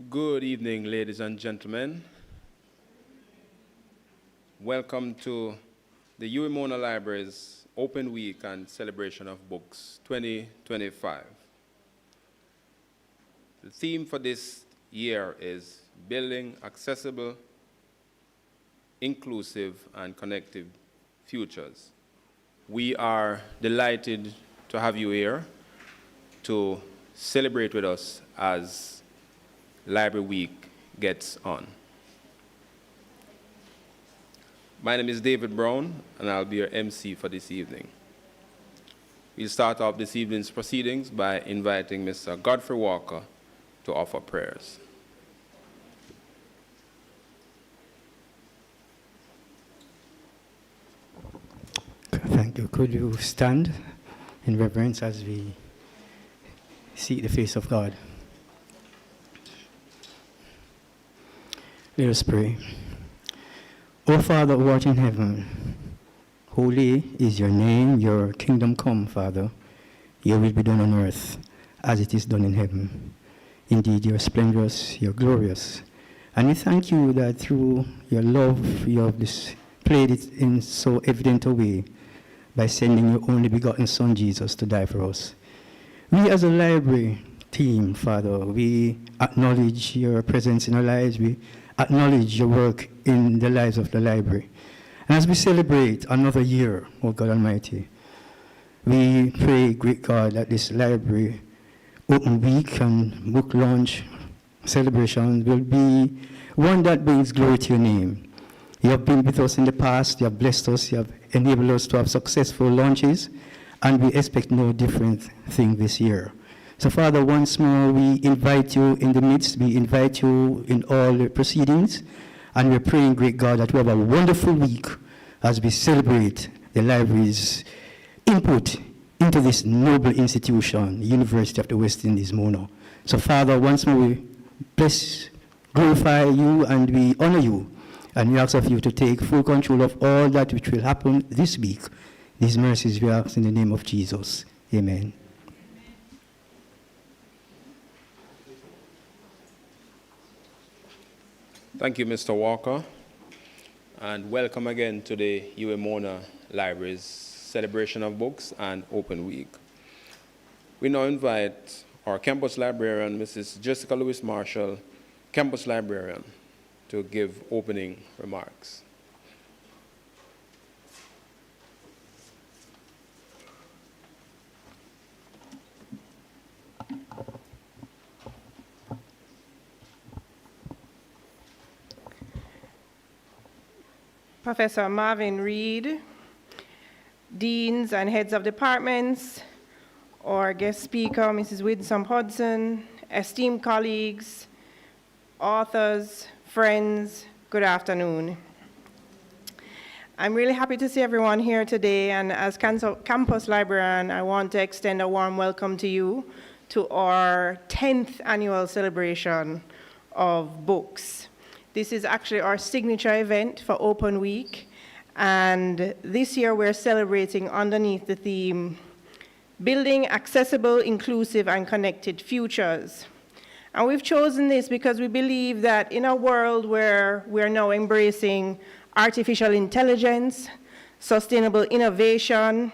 Good evening, ladies and gentlemen. Welcome to the Mona Library's Open Week and Celebration of Books 2025. The theme for this year is Building Accessible, Inclusive, and Connected Futures. We are delighted to have you here to celebrate with us as Library Week gets on. My name is David Brown, and I'll be your MC for this evening. We'll start off this evening's proceedings by inviting Mr. Godfrey Walker to offer prayers. Thank you. Could you stand in reverence as we seek the face of God? Let us pray. O Father who art in heaven, holy is your name, your kingdom come, Father. Your will be done on earth as it is done in heaven. Indeed, you are splendorous, you are glorious. And we thank you that through your love, you have displayed it in so evident a way by sending your only begotten Son, Jesus, to die for us. We as a library team, Father, we acknowledge your presence in our lives. We acknowledge your work in the lives of the library. And as we celebrate another year, oh God Almighty, we pray, great God, that this library open week and book launch celebration will be one that brings glory to your name. You have been with us in the past, you have blessed us, you have enabled us to have successful launches, and we expect no different thing this year. So, Father, once more, we invite you in the midst, we invite you in all the proceedings, and we're praying, great God, that we have a wonderful week as we celebrate the library's input into this noble institution, the University of the West Indies, Mona. So, Father, once more, we bless, glorify you, and we honor you, and we ask of you to take full control of all that which will happen this week. These mercies we ask in the name of Jesus. Amen. Thank you, Mr. Walker, and welcome again to the Mona Library's Celebration of Books and Open Week. We now invite our campus librarian, Mrs. Jessica Lewis Marshall, campus librarian, to give opening remarks. Professor Marvin Reed, deans and heads of departments, our guest speaker, Mrs. Winsome Hudson, esteemed colleagues, authors, friends, good afternoon. I'm really happy to see everyone here today, and as campus librarian, I want to extend a warm welcome to you to our 10th annual celebration of books. This is actually our signature event for Open Week, and this year we're celebrating underneath the theme, Building Accessible, Inclusive, and Connected Futures. And we've chosen this because we believe that in a world where we're now embracing artificial intelligence, sustainable innovation,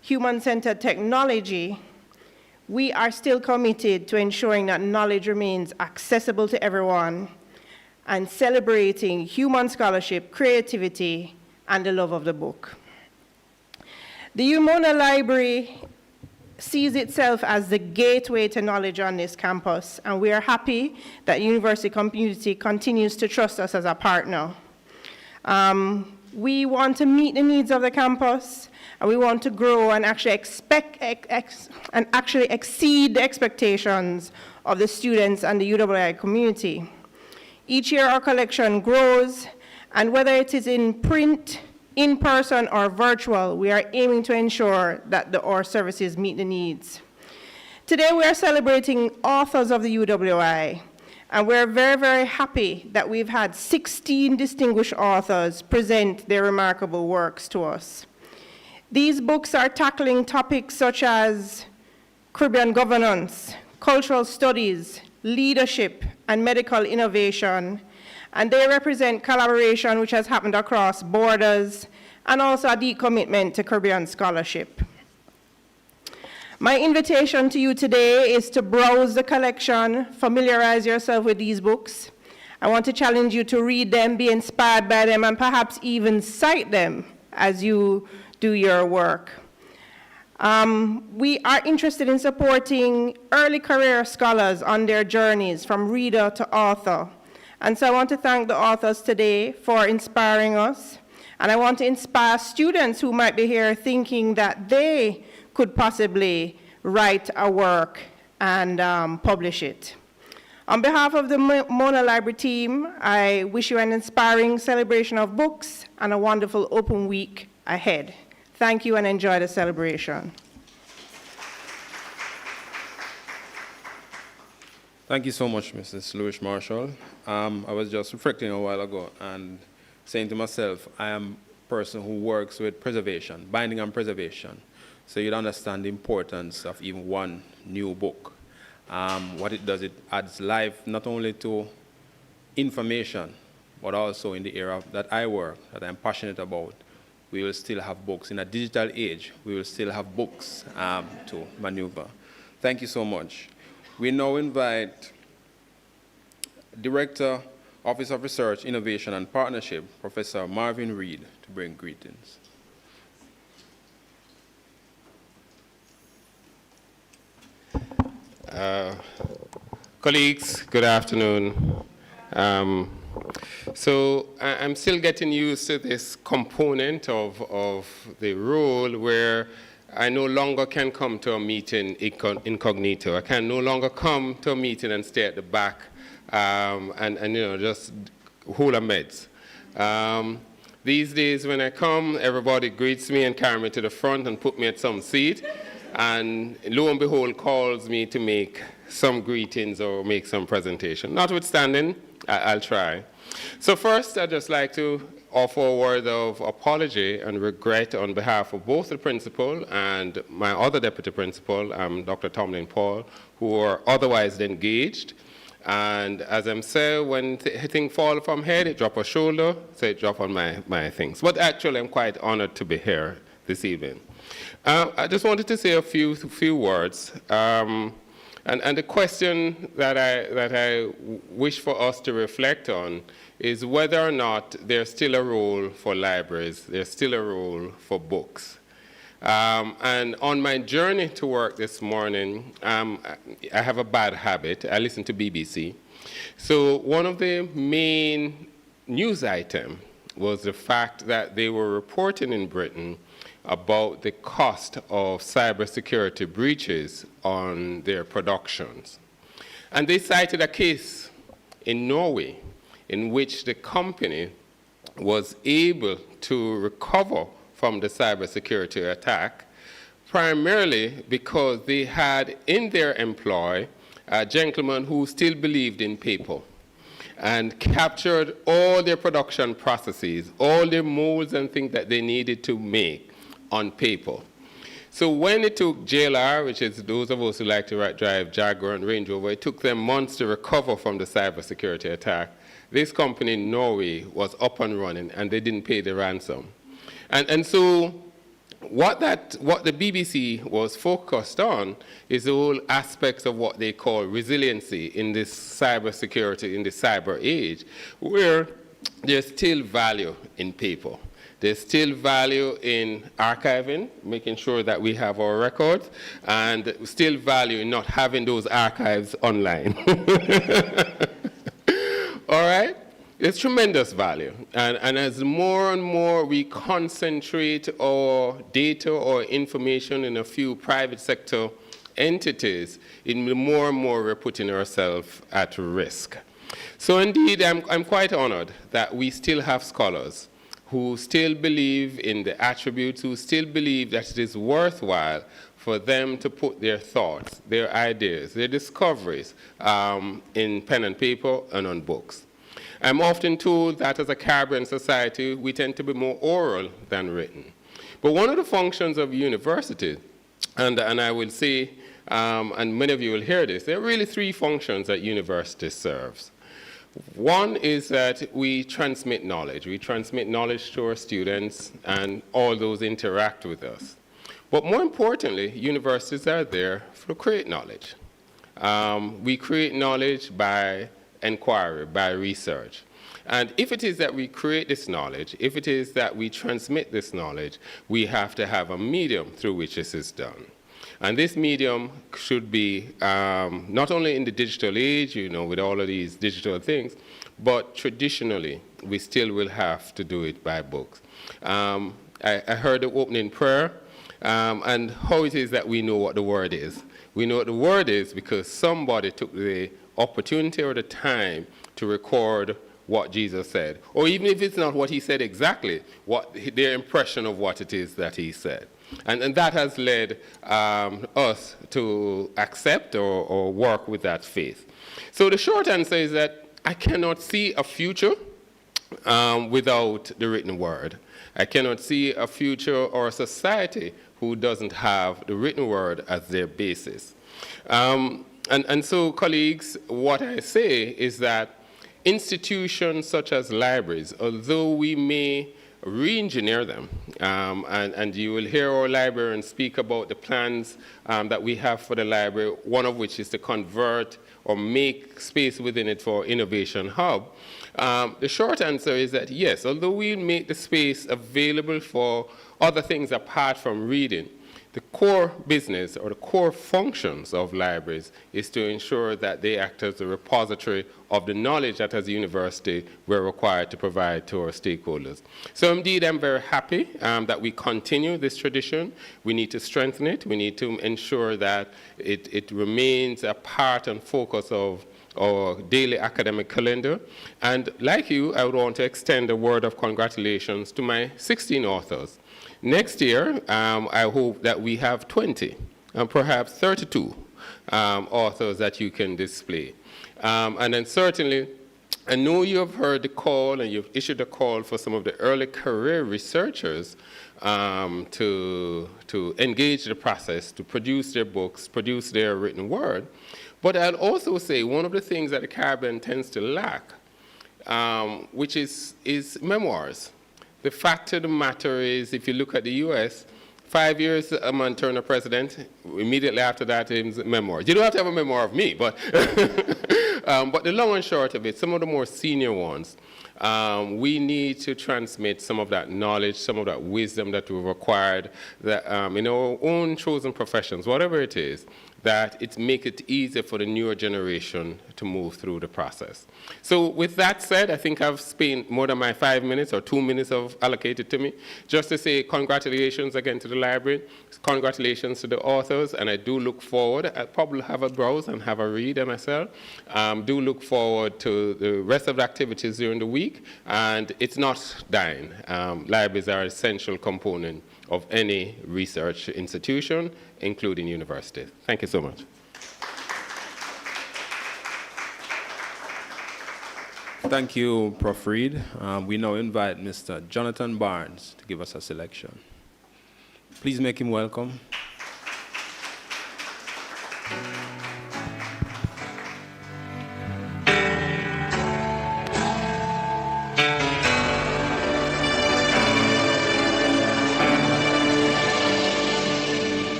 human-centered technology, we are still committed to ensuring that knowledge remains accessible to everyone and celebrating human scholarship, creativity, and the love of the book. The Mona Library sees itself as the gateway to knowledge on this campus, and we are happy that university community continues to trust us as a partner. We want to meet the needs of the campus, and we want to grow and actually exceed the expectations of the students and the UWI community. Each year our collection grows, and whether it is in print, in person, or virtual, we are aiming to ensure that our services meet the needs. Today we are celebrating authors of the UWI, and we're very, very happy that we've had 16 distinguished authors present their remarkable works to us. These books are tackling topics such as Caribbean governance, cultural studies, leadership, and medical innovation, and they represent collaboration which has happened across borders and also a deep commitment to Caribbean scholarship. My invitation to you today is to browse the collection, familiarize yourself with these books. I want to challenge you to read them, be inspired by them, and perhaps even cite them as you do your work. We are interested in supporting early career scholars on their journeys from reader to author. And so I want to thank the authors today for inspiring us. And I want to inspire students who might be here thinking that they could possibly write a work and publish it. On behalf of the Mona Library team, I wish you an inspiring celebration of books and a wonderful open week ahead. Thank you and enjoy the celebration. Thank you so much, Mrs. Lewis Marshall. I was just reflecting a while ago and saying to myself, I am a person who works with preservation, binding and preservation. So you'd understand the importance of even one new book. What it does, it adds life not only to information, but also in the area that I work, that I'm passionate about. We will still have books. In a digital age, we will still have books to maneuver. Thank you so much. We now invite Director, Office of Research, Innovation and Partnership, Professor Marvin Reed, to bring greetings. Colleagues, good afternoon. So I'm still getting used to this component of the role where I no longer can come to a meeting incognito. I can no longer come to a meeting and stay at the back and you know, just hold a meds. These days when I come, everybody greets me and carry me to the front and put me at some seat. And lo and behold, calls me to make some greetings or make some presentation. Notwithstanding, I'll try. So first, I'd just like to offer a word of apology and regret on behalf of both the principal and my other deputy principal, Dr. Tomlin Paul, who are otherwise engaged. And as I'm saying, when things fall from head, it drop a shoulder, so it drop on my things. But actually, I'm quite honored to be here this evening. I just wanted to say a few words. And the question that I wish for us to reflect on is whether or not there's still a role for libraries, there's still a role for books. And on my journey to work this morning, I have a bad habit. I listen to BBC. So one of the main news items was the fact that they were reporting in Britain about the cost of cybersecurity breaches on their productions. And they cited a case in Norway in which the company was able to recover from the cybersecurity attack, primarily because they had in their employ a gentleman who still believed in paper and captured all their production processes, all their molds and things that they needed to make on paper. So when it took JLR, which is those of us who like to drive Jaguar and Range Rover, it took them months to recover from the cybersecurity attack. This company in Norway was up and running, and they didn't pay the ransom. And so what the BBC was focused on is all aspects of what they call resiliency in this cybersecurity, in the cyber age, where there's still value in paper. There's still value in archiving, making sure that we have our records, and still value in not having those archives online. All right? It's tremendous value. And as more and more we concentrate our data or information in a few private sector entities, the more and more we're putting ourselves at risk. So indeed, I'm quite honored that we still have scholars who still believe in the attributes, who still believe that it is worthwhile for them to put their thoughts, their ideas, their discoveries in pen and paper and on books. I'm often told that as a Caribbean society, we tend to be more oral than written. But one of the functions of university, and I will say and many of you will hear this, there are really three functions that university serves. One is that we transmit knowledge. We transmit knowledge to our students, and all those interact with us. But more importantly, universities are there to create knowledge. We create knowledge by inquiry, by research. And if it is that we create this knowledge, if it is that we transmit this knowledge, we have to have a medium through which this is done. And this medium should be not only in the digital age, with all of these digital things, but traditionally, we still will have to do it by books. I heard the opening prayer, and how it is that we know what the word is. We know what the word is because somebody took the opportunity or the time to record what Jesus said. Or even if it's not what he said exactly, their impression of what it is that he said. And that has led us to accept or work with that faith. So the short answer is that I cannot see a future without the written word. I cannot see a future or a society who doesn't have the written word as their basis. And so, colleagues, what I say is that institutions such as libraries, although we may re-engineer them, and you will hear our librarians speak about the plans that we have for the library, one of which is to convert or make space within it for innovation hub. The short answer is that yes, although we make the space available for other things apart from reading, the core business or the core functions of libraries is to ensure that they act as a repository of the knowledge that as a university we're required to provide to our stakeholders. So indeed, I'm very happy that we continue this tradition. We need to strengthen it. We need to ensure that it remains a part and focus of our daily academic calendar. And like you, I would want to extend a word of congratulations to my 16 authors. Next year, I hope that we have 20 and perhaps 32 authors that you can display. And then certainly, I know you have heard the call and you've issued a call for some of the early career researchers to engage the process, to produce their books, produce their written word. But I'll also say one of the things that the Caribbean tends to lack, which is memoirs. The fact of the matter is, if you look at the US, 5 years a man turned a president, immediately after that, his memoirs. You don't have to have a memoir of me, but, but the long and short of it, some of the more senior ones, we need to transmit some of that knowledge, some of that wisdom that we've acquired that, in our own chosen professions, whatever it is, that it make it easier for the newer generation to move through the process. So with that said, I think I've spent more than my 5 minutes or 2 minutes of allocated to me, just to say congratulations again to the library, congratulations to the authors, and I do look forward, I'll probably have a browse and have a read myself, do look forward to the rest of the activities during the week, and it's not dying. Libraries are an essential component of any research institution, including universities. Thank you so much. Thank you, Prof. Reed. We now invite Mr. Jonathan Barnes to give us a selection. Please make him welcome.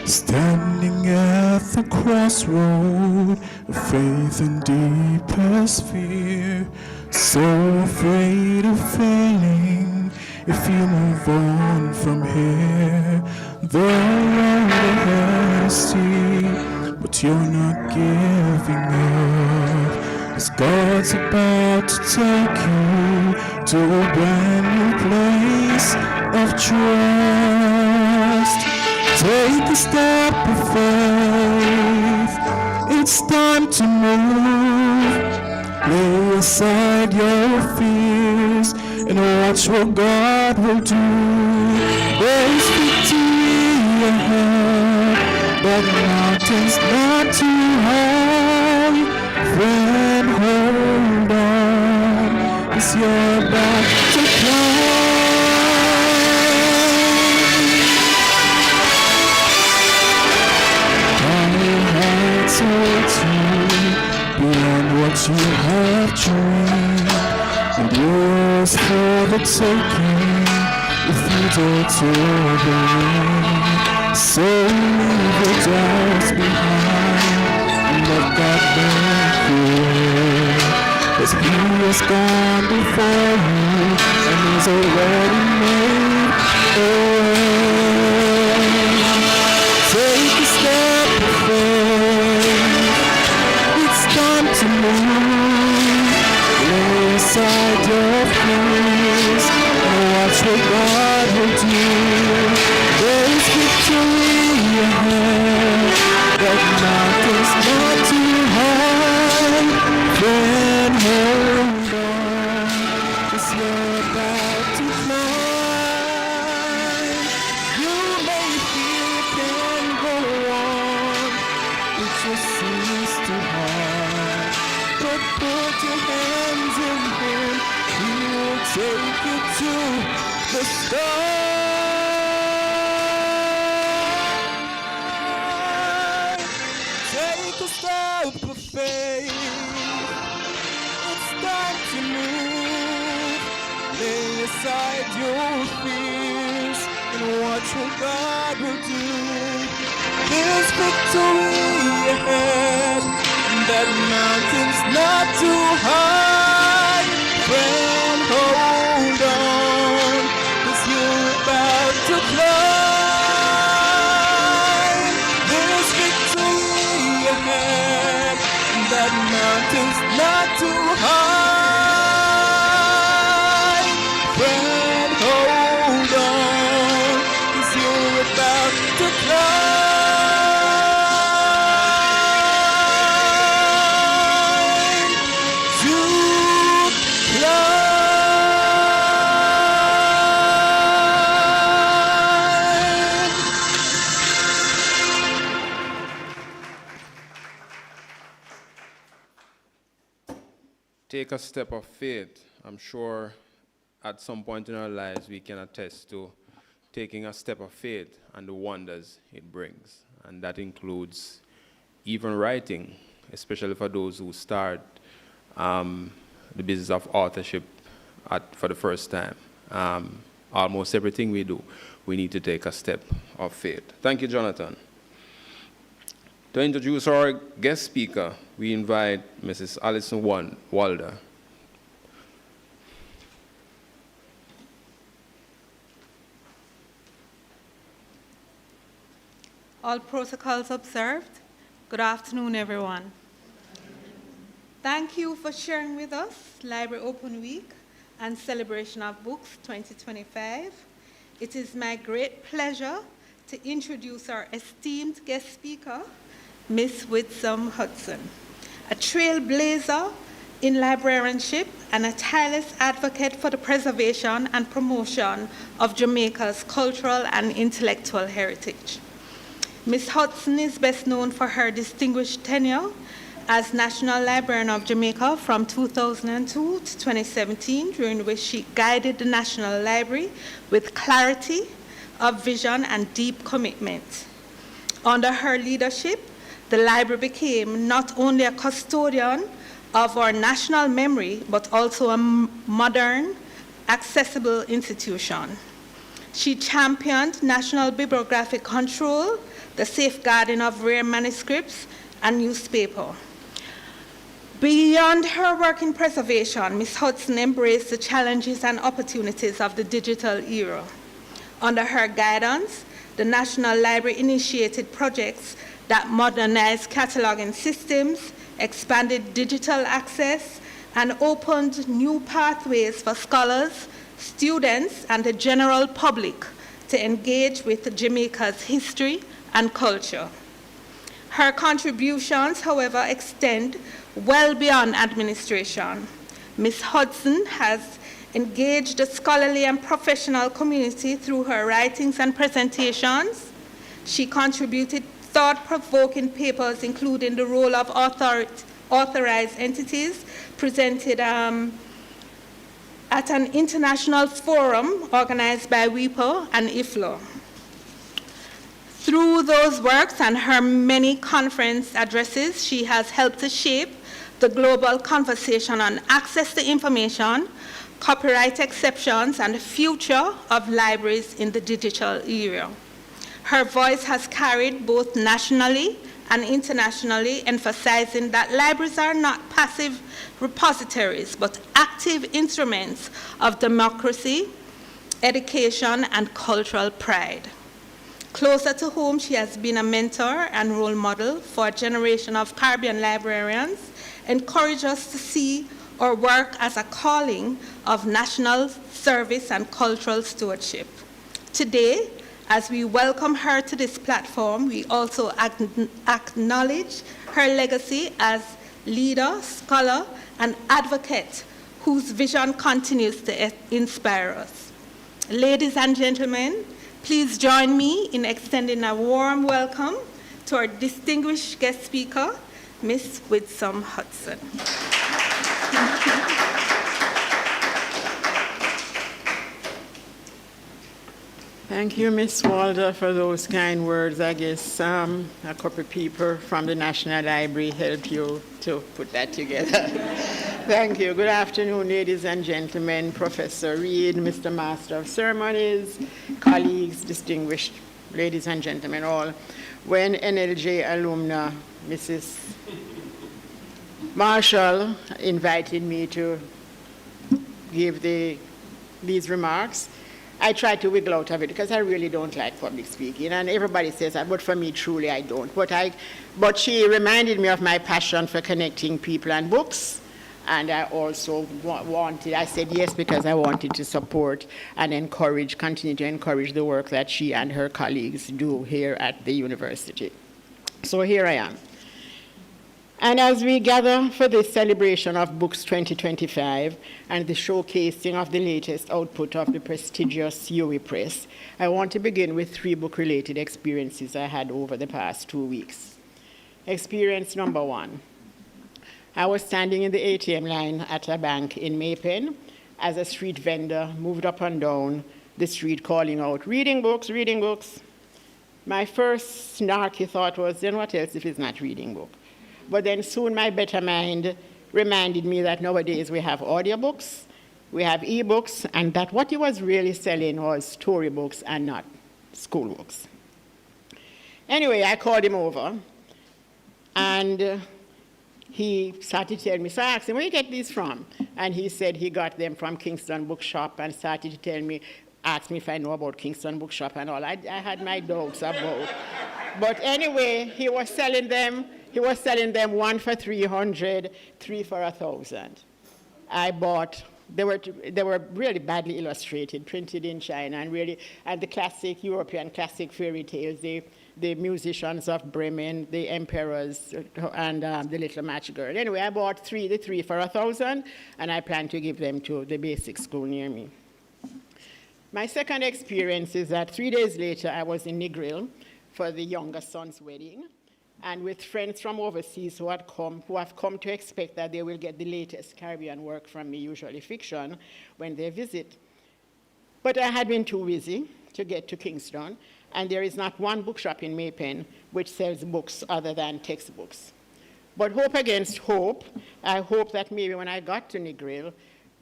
Standing at the crossroad of faith and deepest fear, so afraid of failing if you move on from here. The road ahead is steep, but you're not giving up, as God's about to take you to a brand new place of trust. Take a step of faith, it's time to move. Lay aside your fears and watch what God will do. There's victory ahead, but the mountain's not too high. Friend, hold on, 'cause you're about to climb. overtaken if you dare to believe. So leave the doubts behind and let God make your way. 'Cause He has gone before you and He's already made a way. Take a step of faith. It's time to move. Lay aside your fears and watch what God will do. There is victory ahead. That mountain's not too high. Then hold on, 'cause you're about to climb. You may feel it can go on, it just seems too hard. But put your hands in Him, He will take you to the start. Take a step of faith. It's time to move. Lay aside your fears and watch what God will do. There's victory ahead. That mountain's not too high. Friend, hold on, 'cause you're about to climb. There's victory ahead. That mountain's not too high. Friend, hold on, 'cause you're about to climb. Take a step of faith. I'm sure at some point in our lives we can attest to taking a step of faith and the wonders it brings. And that includes even writing, especially for those who start the business of authorship for the first time. Almost everything we do, we need to take a step of faith. Thank you, Jonathan. To introduce our guest speaker, we invite Mrs. Alison Walder. All protocols observed. Good afternoon, everyone. Thank you for sharing with us Library Open Week and Celebration of Books 2025. It is my great pleasure to introduce our esteemed guest speaker, Miss Whitsom Hudson, a trailblazer in librarianship and a tireless advocate for the preservation and promotion of Jamaica's cultural and intellectual heritage. Ms. Hudson is best known for her distinguished tenure as National Librarian of Jamaica from 2002 to 2017, during which she guided the National Library with clarity of vision and deep commitment. Under her leadership, the library became not only a custodian of our national memory, but also a modern, accessible institution. She championed national bibliographic control, the safeguarding of rare manuscripts, and newspaper. Beyond her work in preservation, Ms. Hudson embraced the challenges and opportunities of the digital era. Under her guidance, the National Library initiated projects that modernized cataloging systems, expanded digital access, and opened new pathways for scholars, students, and the general public to engage with Jamaica's history and culture. Her contributions, however, extend well beyond administration. Ms. Hudson has engaged the scholarly and professional community through her writings and presentations. She contributed thought-provoking papers, including the role of authorized entities, presented at an international forum organized by WIPO and IFLO. Through those works and her many conference addresses, she has helped to shape the global conversation on access to information, copyright exceptions, and the future of libraries in the digital era. Her voice has carried both nationally and internationally, emphasizing that libraries are not passive repositories, but active instruments of democracy, education, and cultural pride. Closer to home, she has been a mentor and role model for a generation of Caribbean librarians, encouraged us to see our work as a calling of national service and cultural stewardship. Today, as we welcome her to this platform, we also acknowledge her legacy as leader, scholar, and advocate whose vision continues to inspire us. Ladies and gentlemen, please join me in extending a warm welcome to our distinguished guest speaker, Ms. Widsome Hudson. Thank you, Ms. Walder, for those kind words. I guess a couple of people from the National Library helped you to put that together. Thank you. Good afternoon, ladies and gentlemen, Professor Reed, Mr. Master of Ceremonies, colleagues, distinguished ladies and gentlemen all. When NLJ alumna, Mrs. Marshall, invited me to give these remarks, I tried to wiggle out of it because I really don't like public speaking, and everybody says that, but for me, truly, I don't. But she reminded me of my passion for connecting people and books, and I also I said yes because I wanted to support and continue to encourage the work that she and her colleagues do here at the university. So here I am. And as we gather for this celebration of Books 2025 and the showcasing of the latest output of the prestigious UWI Press, I want to begin with 3 book-related experiences I had over the past 2 weeks. Experience number 1. I was standing in the ATM line at a bank in Maypen as a street vendor moved up and down the street calling out, "Reading books, reading books." My first snarky thought was, then what else if it's not reading book? But then soon my better mind reminded me that nowadays we have audiobooks, we have ebooks, and that what he was really selling was storybooks and not school books. Anyway, I called him over, and he started telling me, so I asked him, where you get these from? And he said he got them from Kingston Bookshop and started to tell me, asked me if I know about Kingston Bookshop and all. I had my doubts about. But anyway, he was selling them 1 for $300, 3 for $1,000. I bought, they were really badly illustrated, printed in China, and the classic European classic fairy tales, the musicians of Bremen, the emperors, and the little match girl. Anyway, I bought the 3 for $1,000, and I plan to give them to the basic school near me. My second experience is that 3 days later, I was in Negril for the younger son's wedding, and with friends from overseas who have come to expect that they will get the latest Caribbean work from me, usually fiction, when they visit. But I had been too busy to get to Kingston, and there is not one bookshop in Maypen which sells books other than textbooks. But hope against hope, I hope that maybe when I got to Negril,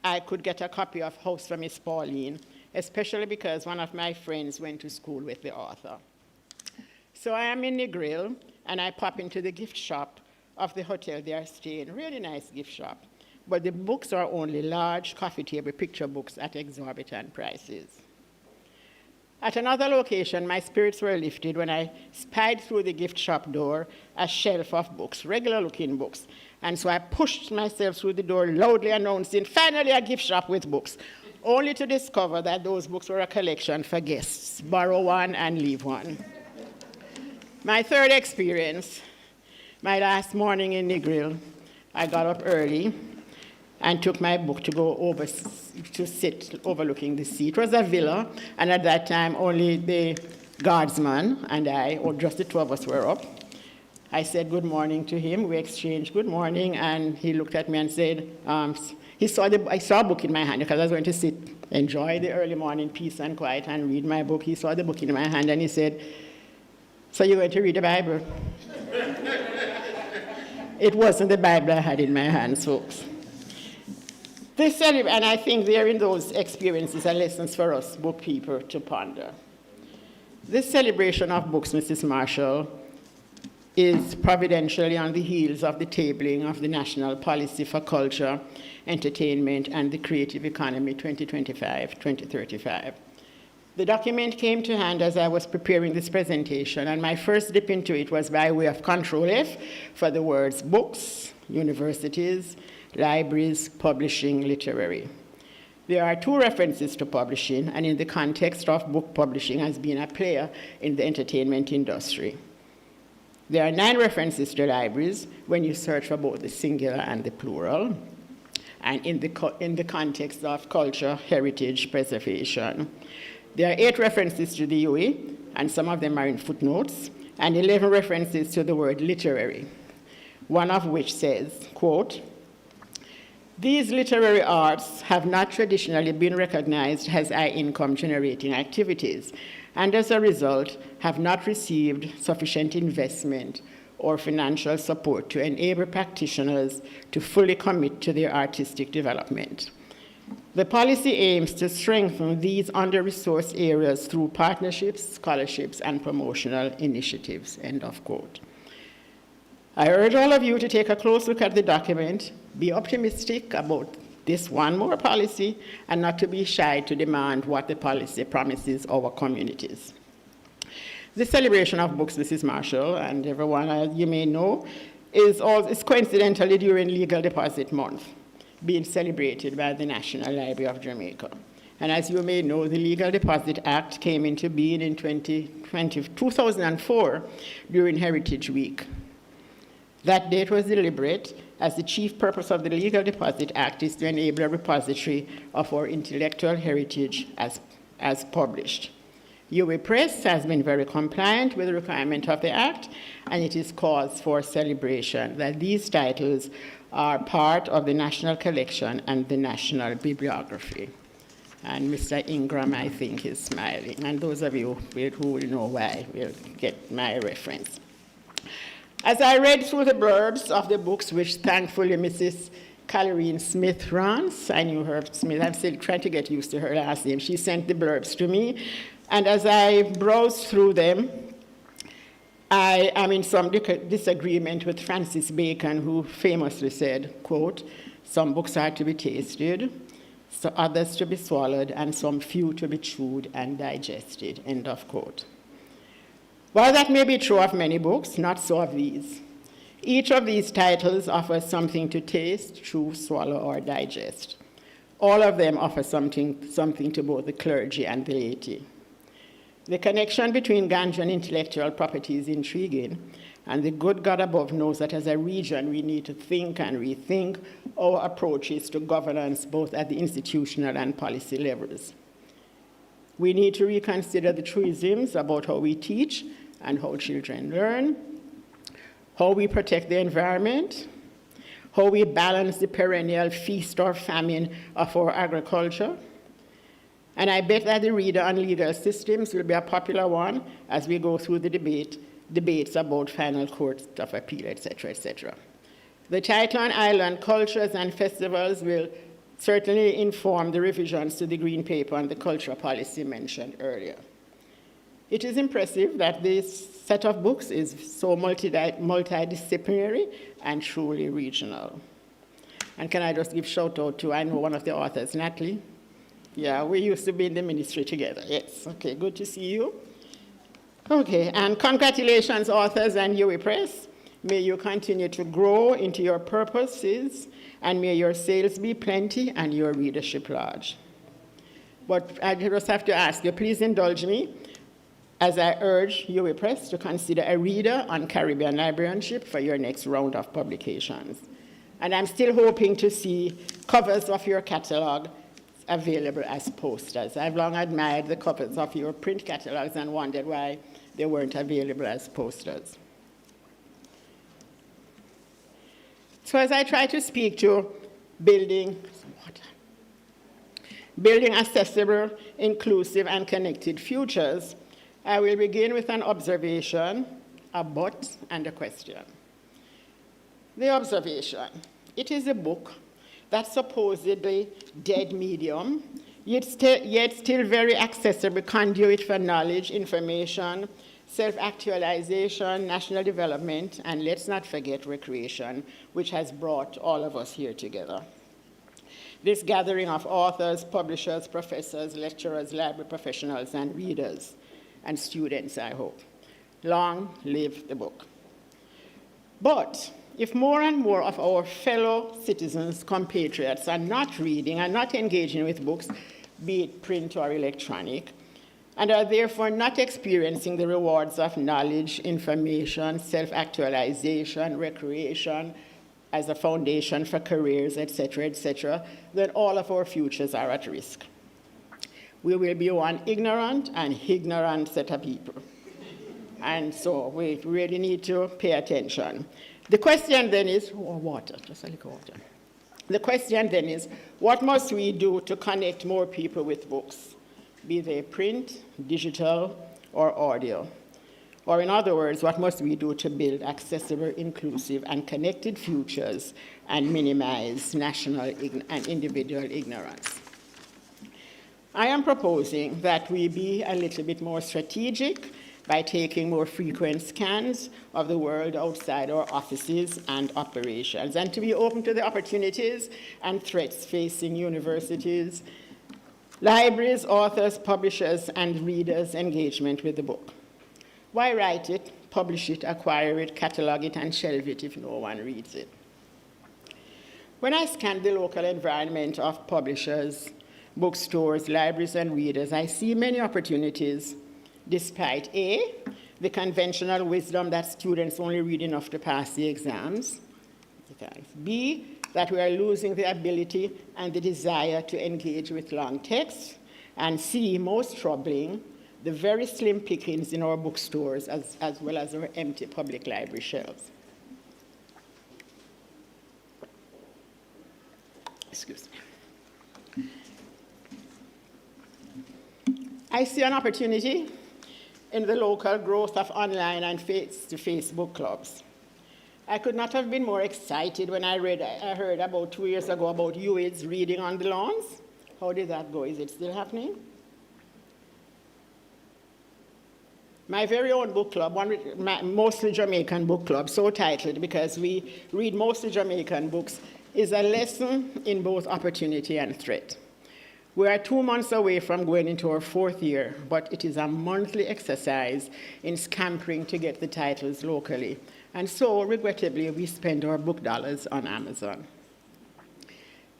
I could get a copy of House for Miss Pauline, especially because one of my friends went to school with the author. So I am in Negril, and I pop into the gift shop of the hotel they are staying, really nice gift shop. But the books are only large coffee table picture books at exorbitant prices. At another location, my spirits were lifted when I spied through the gift shop door a shelf of books, regular looking books. And so I pushed myself through the door, loudly announcing, finally a gift shop with books, only to discover that those books were a collection for guests, borrow one and leave one. My third experience, my last morning in Negril, I got up early and took my book to go over to sit overlooking the sea. It was a villa, and at that time only the guardsman and I, or just the 2 of us, were up. I said good morning to him. We exchanged good morning, and he looked at me and said, I saw a book in my hand because I was going to sit, enjoy the early morning peace and quiet and read my book. He saw the book in my hand and he said, so you're going to read the Bible? It wasn't the Bible I had in my hands, folks. And I think there in those experiences are lessons for us book people to ponder. This celebration of books, Mrs. Marshall, is providentially on the heels of the tabling of the National Policy for Culture, Entertainment, and the Creative Economy 2025-2035. The document came to hand as I was preparing this presentation, and my first dip into it was by way of Control F for the words books, universities, libraries, publishing, literary. There are 2 references to publishing, and in the context of book publishing as being a player in the entertainment industry. There are 9 references to libraries when you search for both the singular and the plural, and in the context of culture, heritage, preservation. There are 8 references to the UE, and some of them are in footnotes, and 11 references to the word literary, one of which says, quote, "These literary arts have not traditionally been recognized as high income generating activities, and as a result have not received sufficient investment or financial support to enable practitioners to fully commit to their artistic development. The policy aims to strengthen these under-resourced areas through partnerships, scholarships, and promotional initiatives," end of quote. I urge all of you to take a close look at the document, be optimistic about this one more policy, and not to be shy to demand what the policy promises our communities. The celebration of books, Mrs. Marshall, and everyone, as you may know, is coincidentally during Legal Deposit Month, being celebrated by the National Library of Jamaica. And as you may know, the Legal Deposit Act came into being in 2004 during Heritage Week. That date was deliberate, as the chief purpose of the Legal Deposit Act is to enable a repository of our intellectual heritage as published. UA Press has been very compliant with the requirement of the Act, and it is cause for celebration that these titles are part of the National Collection and the National Bibliography. And Mr. Ingram, I think, is smiling. And those of you who will know why will get my reference. As I read through the blurbs of the books, which thankfully Mrs. Calorine Smith runs, I knew her Smith, I'm still trying to get used to her last name. She sent the blurbs to me. And as I browsed through them, I am in some disagreement with Francis Bacon, who famously said, quote, "Some books are to be tasted, so others to be swallowed, and some few to be chewed and digested," end of quote. While that may be true of many books, not so of these. Each of these titles offers something to taste, chew, swallow, or digest. All of them offer something to both the clergy and the laity. The connection between ganja and intellectual property is intriguing, and the good God above knows that as a region we need to think and rethink our approaches to governance both at the institutional and policy levels. We need to reconsider the truisms about how we teach and how children learn, how we protect the environment, how we balance the perennial feast or famine of our agriculture. And I bet that the reader on legal systems will be a popular one as we go through the debates about final court of appeal, etc., etc. The title on island cultures and festivals will certainly inform the revisions to the Green Paper on the cultural policy mentioned earlier. It is impressive that this set of books is so multidisciplinary and truly regional. And can I just give shout out to, I know one of the authors, Natalie. Yeah, we used to be in the ministry together. Yes, okay, good to see you. Okay, and congratulations, authors and UA Press. May you continue to grow into your purposes, and may your sales be plenty and your readership large. But I just have to ask you, please indulge me as I urge UA Press to consider a reader on Caribbean librarianship for your next round of publications. And I'm still hoping to see covers of your catalog available as posters. I've long admired the covers of your print catalogs and wondered why they weren't available as posters. So as I try to speak to building accessible, inclusive, and connected futures, I will begin with an observation, a but, and a question. The observation. It is a book that supposedly dead medium, yet still very accessible conduit for knowledge, information, self-actualization, national development, and let's not forget recreation, which has brought all of us here together. This gathering of authors, publishers, professors, lecturers, library professionals, and readers, and students, I hope. Long live the book. But if more and more of our fellow citizens, compatriots, are not reading and not engaging with books, be it print or electronic, and are therefore not experiencing the rewards of knowledge, information, self-actualization, recreation, as a foundation for careers, etc., then all of our futures are at risk. We will be one ignorant and ignorant set of people. And so we really need to pay attention. The question then is, water, just a little water. The question then is, what must we do to connect more people with books, be they print, digital, or audio? Or in other words, what must we do to build accessible, inclusive, and connected futures and minimize national and individual ignorance? I am proposing that we be a little bit more strategic by taking more frequent scans of the world outside our offices and operations, and to be open to the opportunities and threats facing universities, libraries, authors, publishers, and readers' engagement with the book. Why write it, publish it, acquire it, catalog it, and shelve it if no one reads it? When I scan the local environment of publishers, bookstores, libraries, and readers, I see many opportunities despite A, the conventional wisdom that students only read enough to pass the exams, B, that we are losing the ability and the desire to engage with long text, and C, most troubling, the very slim pickings in our bookstores as well as our empty public library shelves. Excuse me. I see an opportunity in the local growth of online and face-to-face book clubs. I could not have been more excited when I heard about 2 years ago about UID's reading on the lawns. How did that go? Is it still happening? My very own book club, mostly Jamaican book club, so titled because we read mostly Jamaican books, is a lesson in both opportunity and threat. We are 2 months away from going into our 4th year, but it is a monthly exercise in scampering to get the titles locally. And so, regrettably, we spend our book dollars on Amazon.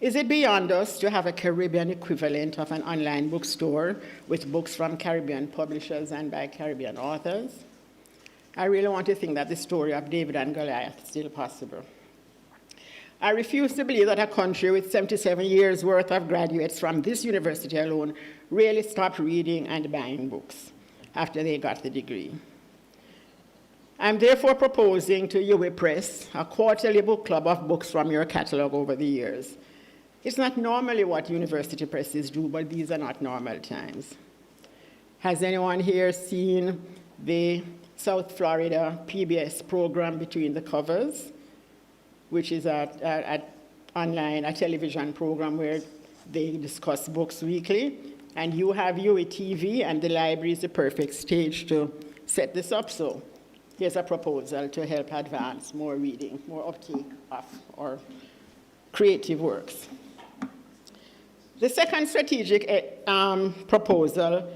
Is it beyond us to have a Caribbean equivalent of an online bookstore with books from Caribbean publishers and by Caribbean authors? I really want to think that the story of David and Goliath is still possible. I refuse to believe that a country with 77 years' worth of graduates from this university alone really stopped reading and buying books after they got the degree. I'm therefore proposing to UWI Press a quarterly book club of books from your catalog over the years. It's not normally what university presses do, but these are not normal times. Has anyone here seen the South Florida PBS program Between the Covers, which is a television program where they discuss books weekly? And you have UWI TV, and the library is the perfect stage to set this up. So here's a proposal to help advance more reading, more uptake of our creative works. The second strategic proposal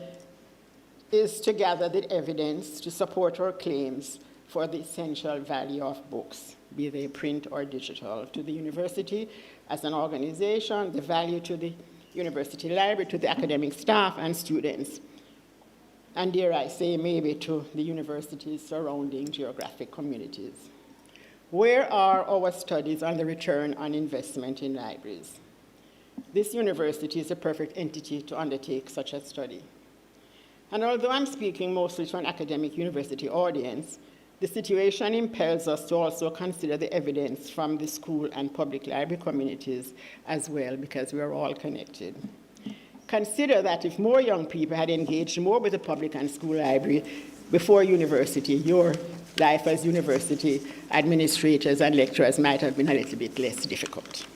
is to gather the evidence to support our claims for the essential value of books, be they print or digital, to the university as an organization, the value to the university library, to the academic staff and students, and dare I say, maybe to the university's surrounding geographic communities. Where are our studies on the return on investment in libraries? This university is a perfect entity to undertake such a study. And although I'm speaking mostly to an academic university audience, the situation impels us to also consider the evidence from the school and public library communities as well, because we are all connected. Consider that if more young people had engaged more with the public and school library before university, your life as university administrators and lecturers might have been a little bit less difficult.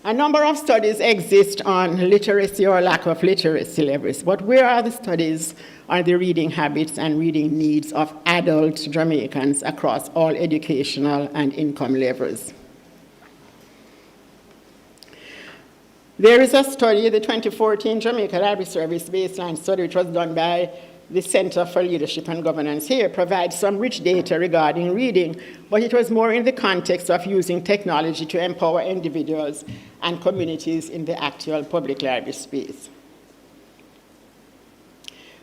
A number of studies exist on literacy or lack of literacy levels, but where are the studies on the reading habits and reading needs of adult Jamaicans across all educational and income levels? There is a study, the 2014 Jamaica Library Service baseline study, which was done by the Center for Leadership and Governance here, provides some rich data regarding reading, but it was more in the context of using technology to empower individuals and communities in the actual public library space.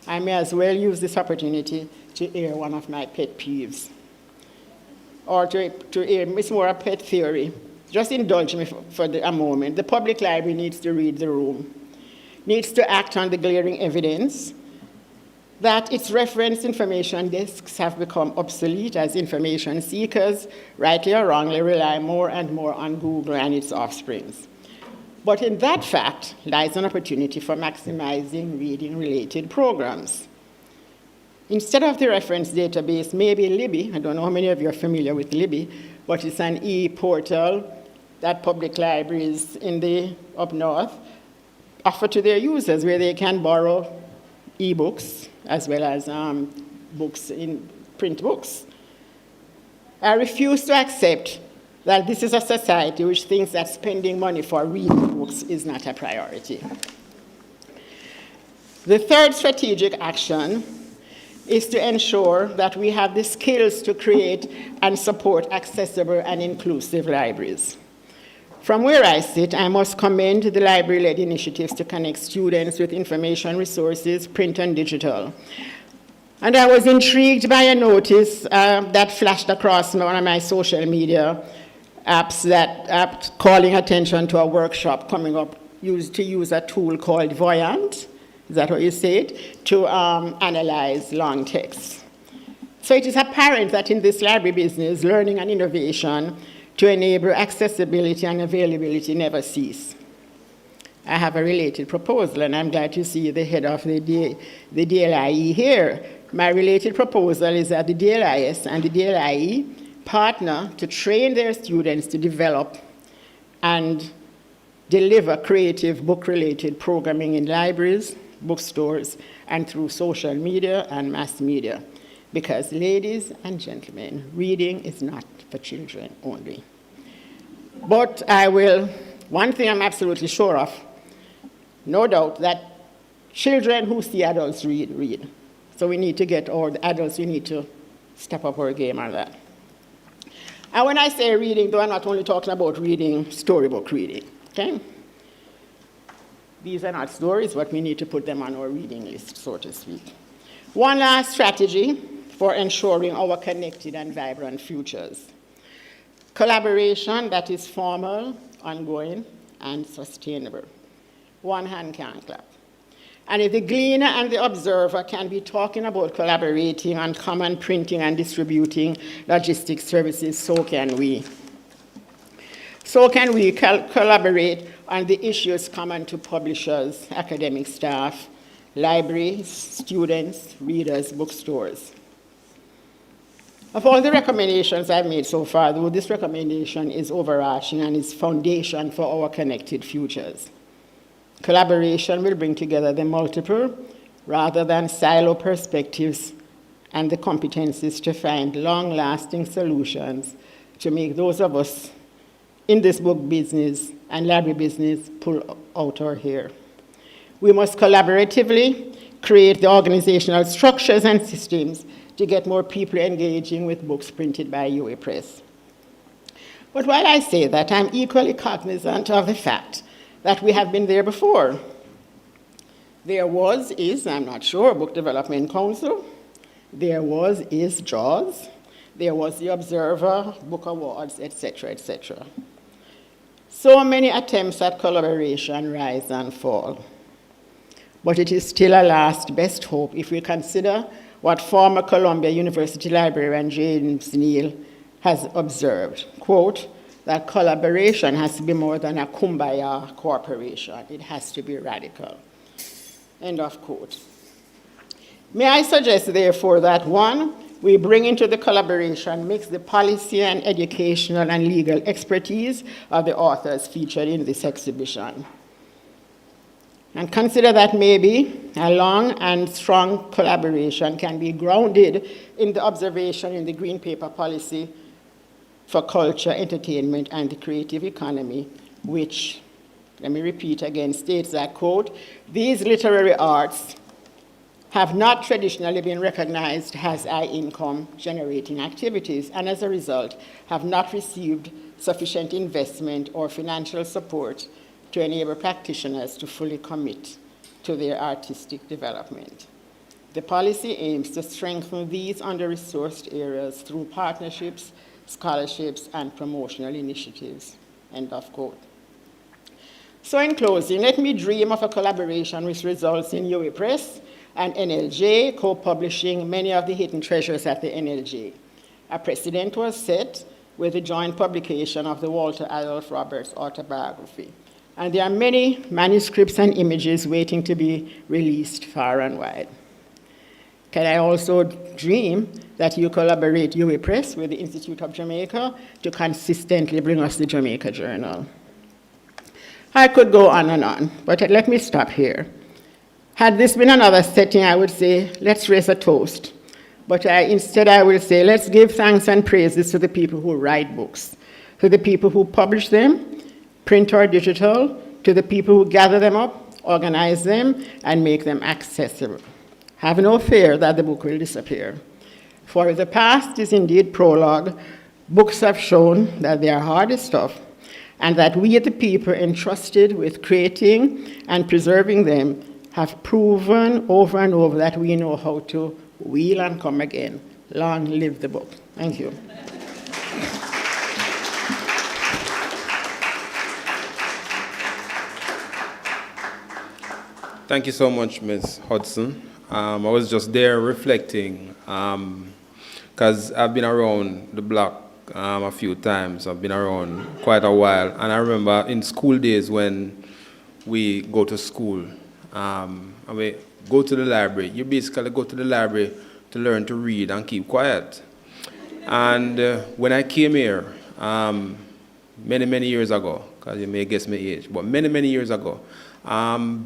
I may as well use this opportunity to air one of my pet peeves, or to air, it's more a pet theory. Just indulge me for a moment. The public library needs to read the room, needs to act on the glaring evidence that its reference information desks have become obsolete as information seekers, rightly or wrongly, rely more and more on Google and its offsprings. But in that fact lies an opportunity for maximizing reading-related programs. Instead of the reference database, maybe Libby, I don't know how many of you are familiar with Libby, but it's an e-portal that public libraries in the up north offer to their users, where they can borrow e-books as well as books in print books. I refuse to accept that this is a society which thinks that spending money for reading books is not a priority. The third strategic action is to ensure that we have the skills to create and support accessible and inclusive libraries. From where I sit, I must commend the library-led initiatives to connect students with information resources, print and digital. And I was intrigued by a notice that flashed across one of my social media apps calling attention to a workshop coming up to use a tool called Voyant, is that what you said, to analyze long text. So it is apparent that in this library business, learning and innovation to enable accessibility and availability never cease. I have a related proposal, and I'm glad to see the head of the DLIE here. My related proposal is that the DLIS and the DLIE partner to train their students to develop and deliver creative book-related programming in libraries, bookstores, and through social media and mass media. Because, ladies and gentlemen, reading is not for children only. But one thing I'm absolutely sure of, no doubt that children who see adults read. So we need to get all the adults, we need to step up our game on that. And when I say reading, though, I'm not only talking about reading, storybook reading, okay? These are not stories, but we need to put them on our reading list, so to speak. One last strategy for ensuring our connected and vibrant futures. Collaboration that is formal, ongoing, and sustainable. One hand can't clap. And if the gleaner and the observer can be talking about collaborating on common printing and distributing logistics services, so can we. So can we collaborate on the issues common to publishers, academic staff, libraries, students, readers, bookstores. Of all the recommendations I've made so far, though, this recommendation is overarching and is foundation for our connected futures. Collaboration will bring together the multiple rather than silo perspectives and the competencies to find long-lasting solutions to make those of us in this book business and library business pull out our hair. We must collaboratively create the organizational structures and systems to get more people engaging with books printed by UA Press. But while I say that, I'm equally cognizant of the fact that we have been there before. There is, I'm not sure, Book Development Council. There is JAWS. There was the Observer, Book Awards, etc., etc. So many attempts at collaboration rise and fall. But it is still a last best hope if we consider what former Columbia University librarian James Neal has observed, quote, that collaboration has to be more than a kumbaya cooperation. It has to be radical, end of quote. May I suggest, therefore, that one, we bring into the collaboration mix the policy and educational and legal expertise of the authors featured in this exhibition. And consider that maybe a long and strong collaboration can be grounded in the observation in the Green Paper Policy for Culture, Entertainment, and the Creative Economy, which, let me repeat again, states that, quote, "These literary arts have not traditionally been recognized as high-income generating activities, and as a result, have not received sufficient investment or financial support to enable practitioners to fully commit to their artistic development. The policy aims to strengthen these under-resourced areas through partnerships, scholarships, and promotional initiatives," end of quote. So in closing, let me dream of a collaboration which results in UA Press and NLJ co-publishing many of the hidden treasures at the NLJ. A precedent was set with the joint publication of the Walter Adolph Roberts autobiography. And there are many manuscripts and images waiting to be released far and wide. Can I also dream that you collaborate, UA Press, with the Institute of Jamaica to consistently bring us the Jamaica Journal? I could go on, but let me stop here. Had this been another setting, I would say, let's raise a toast. But instead I will say, let's give thanks and praises to the people who write books, to the people who publish them, print or digital, to the people who gather them up, organize them, and make them accessible. Have no fear that the book will disappear. For if the past is indeed prologue, books have shown that they are hard stuff, and that we, the people entrusted with creating and preserving them, have proven over and over that we know how to wheel and come again. Long live the book. Thank you. Thank you so much, Ms. Hudson. I was just there reflecting, because I've been around the block a few times. I've been around quite a while. And I remember in school days when we go to school, and we go to the library. You basically go to the library to learn to read and keep quiet. And when I came here, many, many years ago, because you may guess my age, but many, many years ago,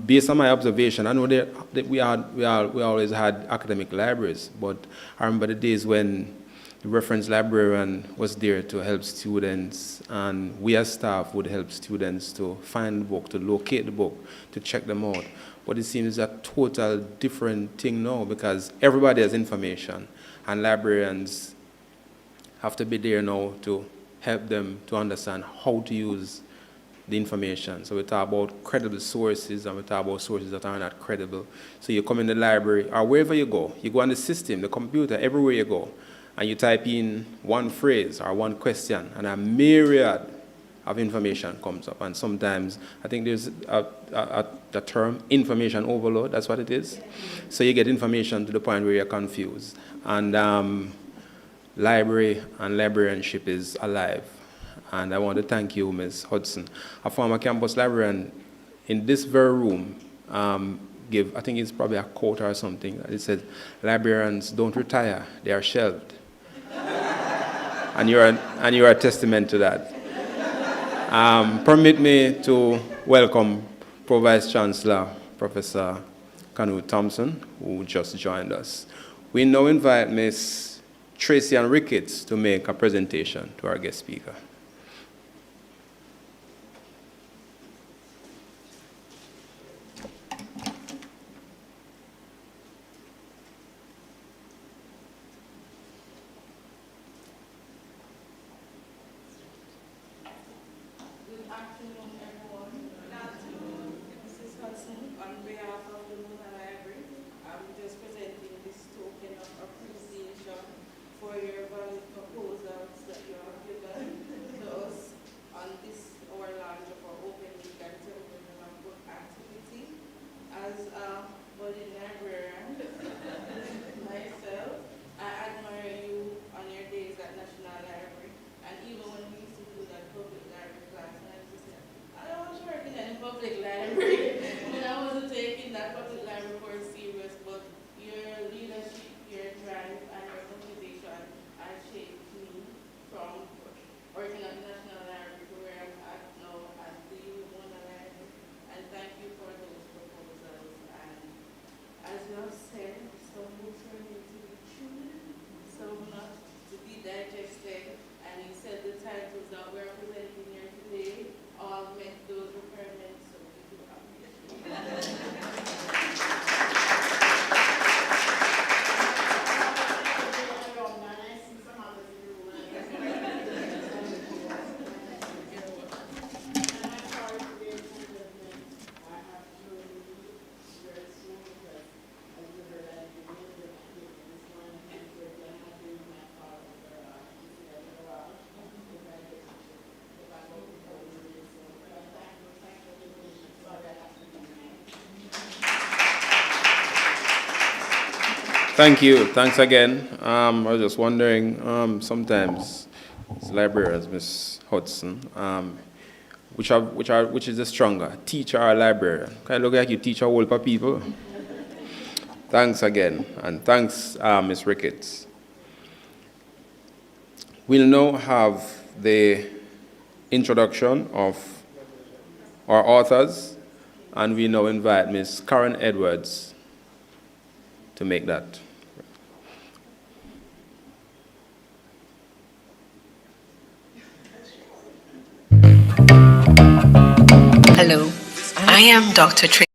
based on my observation, I know that we always had academic libraries, but I remember the days when the reference librarian was there to help students, and we as staff would help students to find the book, to locate the book, to check them out. But it seems a total different thing now, because everybody has information, and librarians have to be there now to help them to understand how to use the information. So we talk about credible sources, and we talk about sources that are not credible. So you come in the library, or wherever you go on the system, the computer, everywhere you go, and you type in one phrase or one question, and a myriad of information comes up. And sometimes, I think there's a term, information overload, that's what it is. So you get information to the point where you're confused. And library and librarianship is alive. And I want to thank you, Ms. Hudson. A former campus librarian in this very room gave, I think it's probably a quote or something. It said, "Librarians don't retire, they are shelved." and you're a testament to that. Permit me to welcome Pro Vice Chancellor, Professor Canute Thompson, who just joined us. We now invite Ms. Tracy Ann Ricketts to make a presentation to our guest speaker. For your valid proposals that you have given. Thank you. Thanks again. I was just wondering, sometimes as librarians, Miss Hudson, which is the stronger, teacher or librarian? Kind of look like you teach a whole lot of people. Thanks again, and thanks, Ms. Ricketts. We'll now have the introduction of our authors, and we now invite Ms. Karen Edwards to make that. Hello, I am Dr. Tracy.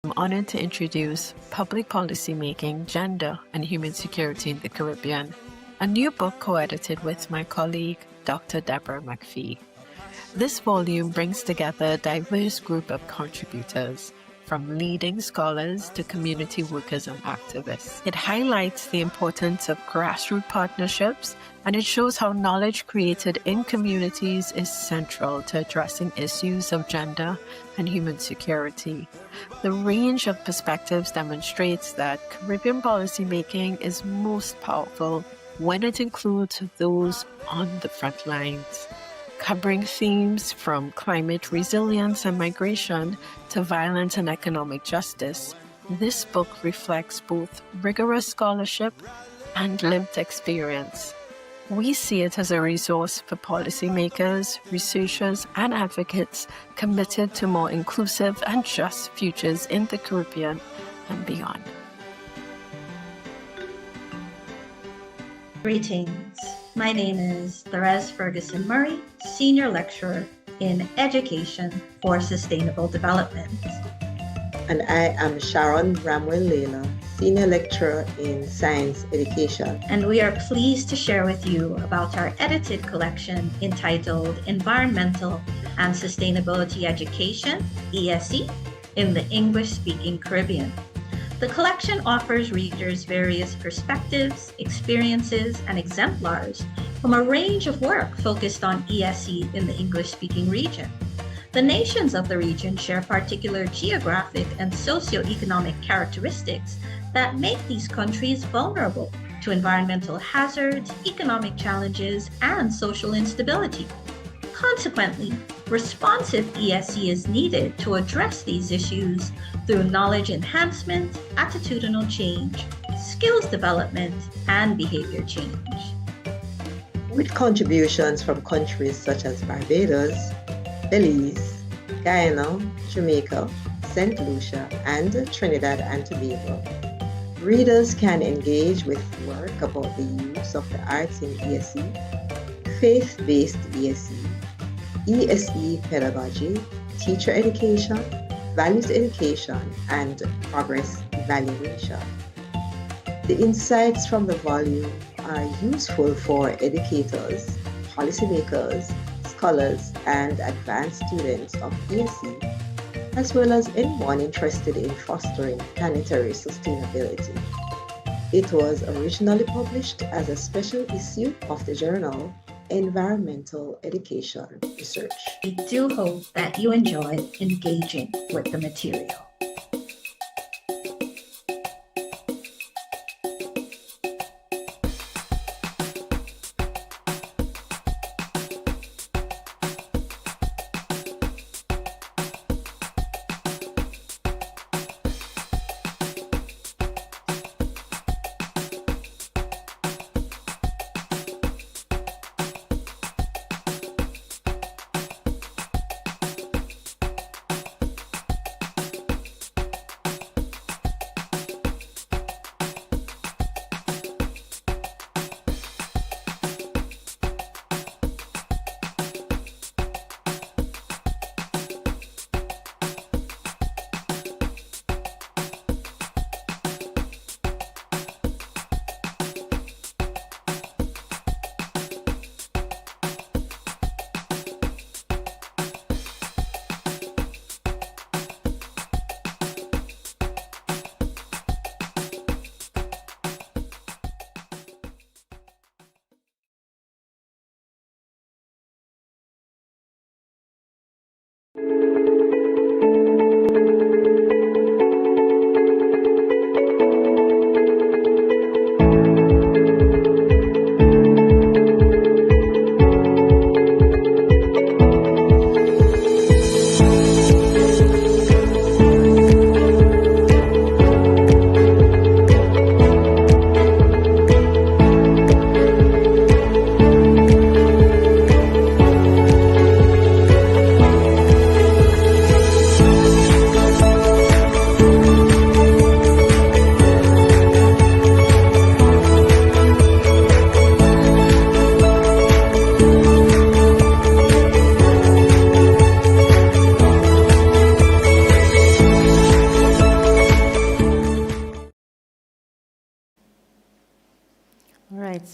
I'm honored to introduce Public Policy Making, Gender and Human Security in the Caribbean, a new book co-edited with my colleague, Dr. Deborah McPhee. This volume brings together a diverse group of contributors, from leading scholars to community workers and activists. It highlights the importance of grassroots partnerships, and it shows how knowledge created in communities is central to addressing issues of gender and human security. The range of perspectives demonstrates that Caribbean policymaking is most powerful when it includes those on the front lines. Covering themes from climate resilience and migration to violence and economic justice, this book reflects both rigorous scholarship and lived experience. We see it as a resource for policymakers, researchers, and advocates committed to more inclusive and just futures in the Caribbean and beyond. Greetings. My name is Therese Ferguson Murray, Senior Lecturer in Education for Sustainable Development. And I am Sharon Bramwell Layla, Senior Lecturer in Science Education. And we are pleased to share with you about our edited collection entitled Environmental and Sustainability Education, ESE, in the English-speaking Caribbean. The collection offers readers various perspectives, experiences, and exemplars from a range of work focused on ESE in the English-speaking region. The nations of the region share particular geographic and socioeconomic characteristics that make these countries vulnerable to environmental hazards, economic challenges, and social instability. Consequently, responsive ESE is needed to address these issues through knowledge enhancement, attitudinal change, skills development, and behavior change. With contributions from countries such as Barbados, Belize, Guyana, Jamaica, St. Lucia, and Trinidad and Tobago, readers can engage with work about the use of the arts in ESE, faith-based ESE, ESE pedagogy, teacher education, values education, and progress evaluation. The insights from the volume are useful for educators, policymakers, scholars, and advanced students of ESE, as well as anyone interested in fostering planetary sustainability. It was originally published as a special issue of the journal Environmental Education Research. We do hope that you enjoy engaging with the material.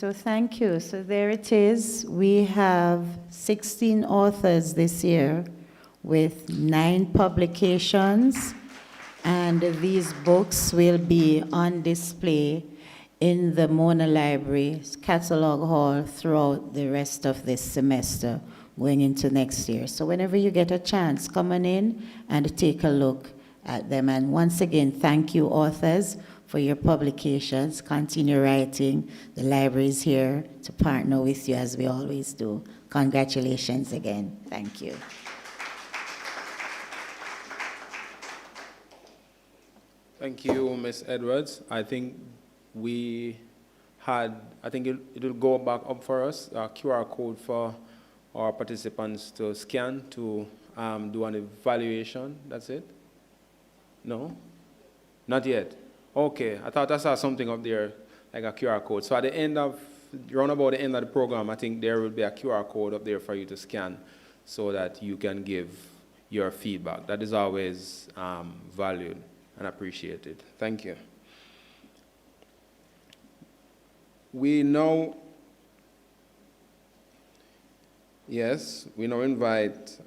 So thank you. So there it is. We have 16 authors this year with 9 publications, and these books will be on display in the Mona Library's catalog hall throughout the rest of this semester going into next year. So whenever you get a chance, come on in and take a look at them. And once again, thank you, authors, for your publications. Continue writing. The library is here to partner with you as we always do. Congratulations again. Thank you. Thank you, Ms. Edwards. I think it'll go back up for us, a QR code for our participants to scan to do an evaluation. That's it? No? Not yet. Okay, I thought I saw something up there, like a QR code. So at the end of, around about the end of the program, I think there will be a QR code up there for you to scan so that you can give your feedback. That is always valued and appreciated. Thank you. We now invite,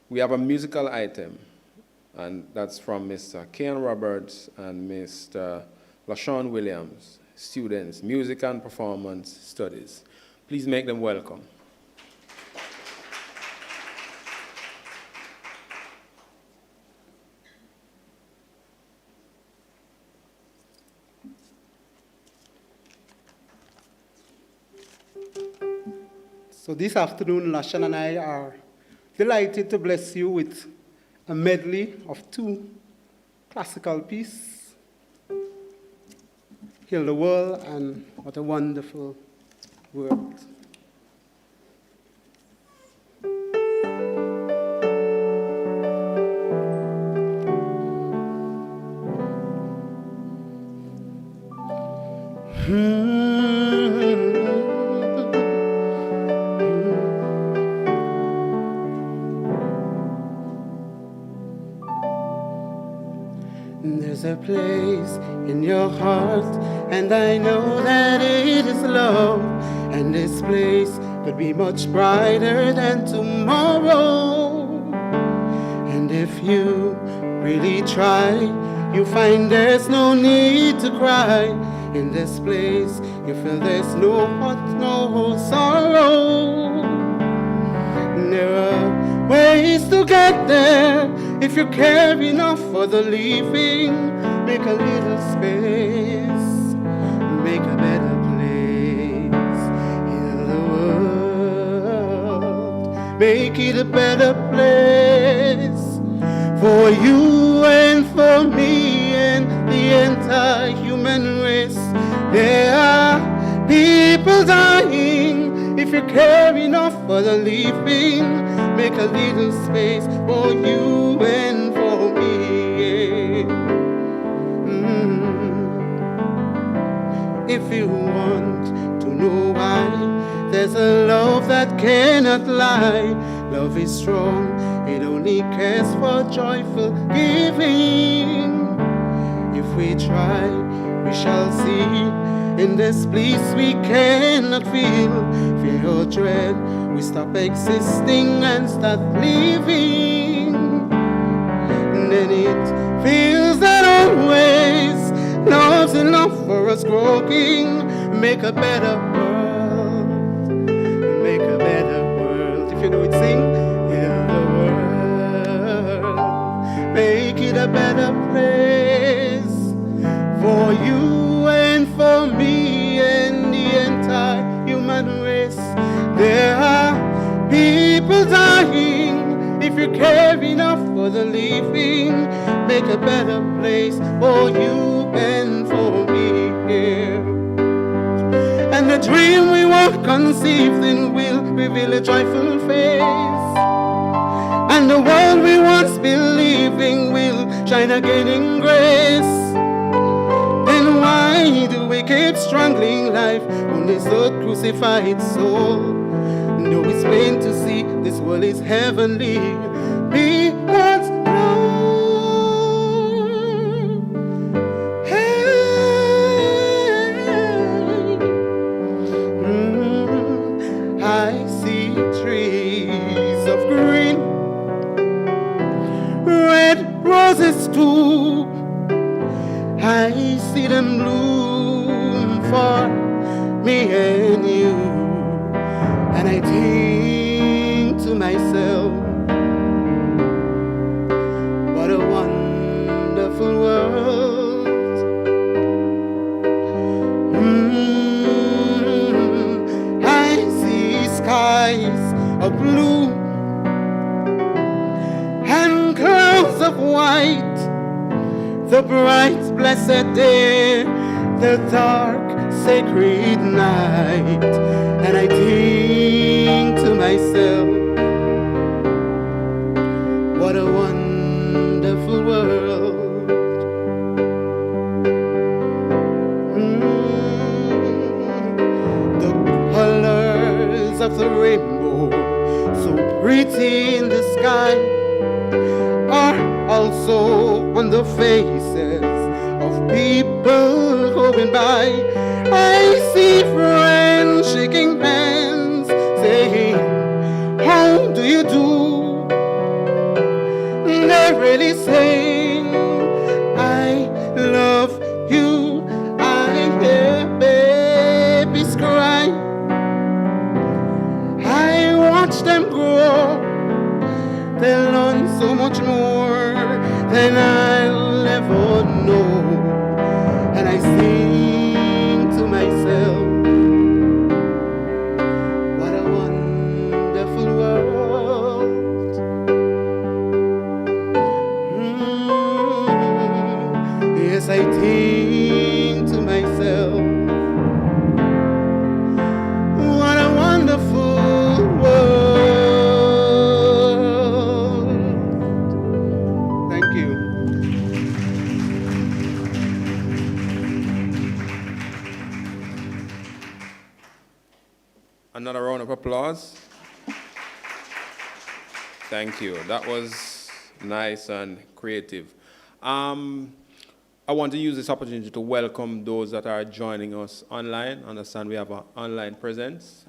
we have a musical item, and that's from Mr. Ken Roberts and Mr. LaShawn Williams, students, Music and Performance Studies. Please make them welcome. So this afternoon, Lashan and I are delighted to bless you with a medley of 2 classical pieces, Heal the World and What a Wonderful World. There's a place in your heart, and I know that it is love, and this place could be much brighter than tomorrow. And if you really try, you find there's no need to cry. In this place, you feel there's no hurt, no sorrow. And there are ways to get there. If you care enough for the living, make a little space, make a better place. Heal the world, make it a better place for you and for me and the entire human race. There are people dying. If you care enough for the living, make a little space for you and for me. If you want to know why, there's a love that cannot lie. Love is strong, it only cares for joyful giving. If we try, we shall see. In this place we cannot feel fear or dread. We stop existing and start living. And then it feels that always love's enough for us growing. Make a better world, make a better world. If you know it, sing. Heal the world, make it a better place for you and for me and the entire human race. There are people dying. If you care enough for the living, make a better place for you and for me here. And the dream we once conceived in will reveal a joyful face. And the world we once believed in will shine again in grace. Then why do we keep strangling life on this earth crucified soul? No, it's plain to see this world is heavenly. Be God's love. Hey. too. I see them bloom for me and you, and I think to myself, what a wonderful world. I see skies of blue and clouds of white, the bright blessed day, the dark sacred night, and I think to myself, what a wonderful world. The colors of the rainbow, so pretty in the sky, are also on the faces of people going by. I see friends shaking hands, saying, how do you do? They're really saying, I love you. I hear babies cry. I watch them grow. They learn so much more than I'll ever know. And I sing to myself, what a wonderful world. Yes, I think to myself, what a wonderful world. Thank you. Another round of applause. Thank you. That was nice and creative. I want to use this opportunity to welcome those that are joining us online. I understand we have an online presence.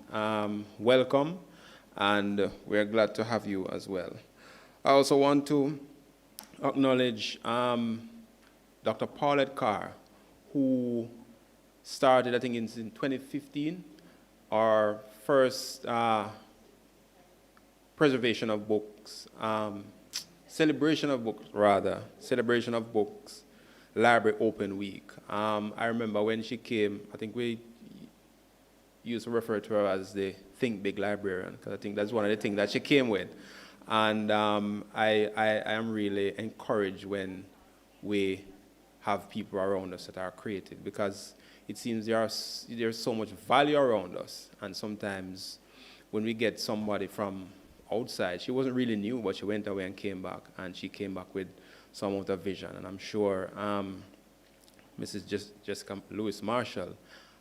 Welcome, and we're glad to have you as well. I also want to acknowledge Dr. Paulette Carr, who started, I think, in 2015, our first preservation of books, celebration of books, Library Open Week. I remember when she came, I think we used to refer to her as the Think Big Librarian, because I think that's one of the things that she came with. And I am really encouraged when we have people around us that are creative, because it seems there's so much value around us. And sometimes when we get somebody from outside, she wasn't really new, but she went away and came back, and she came back with some of the vision. And I'm sure Mrs. Jessica Lewis Marshall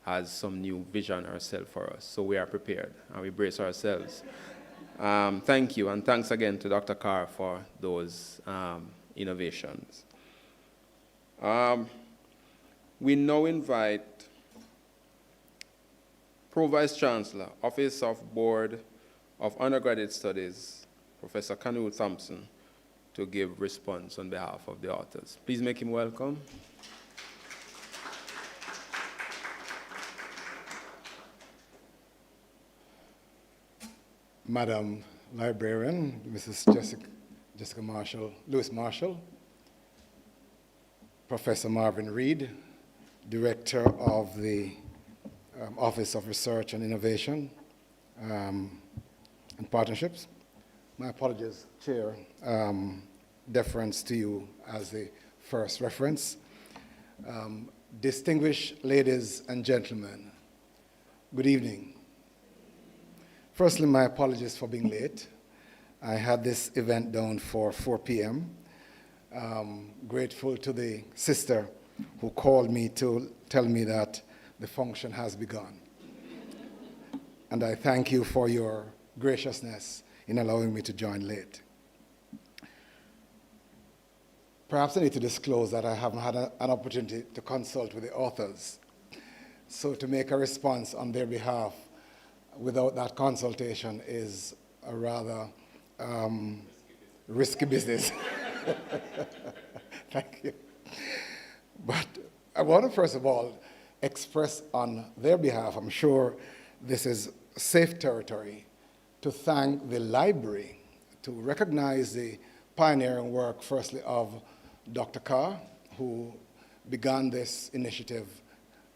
has some new vision herself for us. So we are prepared, and we brace ourselves. Thank you, and thanks again to Dr. Carr for those innovations. We now invite Pro Vice Chancellor, Office of Board of Undergraduate Studies, Professor Canu Thompson, to give response on behalf of the authors. Please make him welcome. Madam Librarian, Mrs. Jessica Marshall, Lewis Marshall, Professor Marvin Reed, Director of the Office of Research and Innovation and Partnerships. My apologies, Chair, deference to you as the first reference. Distinguished ladies and gentlemen, good evening. Firstly, my apologies for being late. I had this event down for 4 p.m. Grateful to the sister who called me to tell me that the function has begun. And I thank you for your graciousness in allowing me to join late. Perhaps I need to disclose that I haven't had an opportunity to consult with the authors. So to make a response on their behalf without that consultation is a rather risky business. Thank you. But I want to first of all express on their behalf, I'm sure this is safe territory, to thank the library, to recognize the pioneering work, firstly, of Dr. Carr, who began this initiative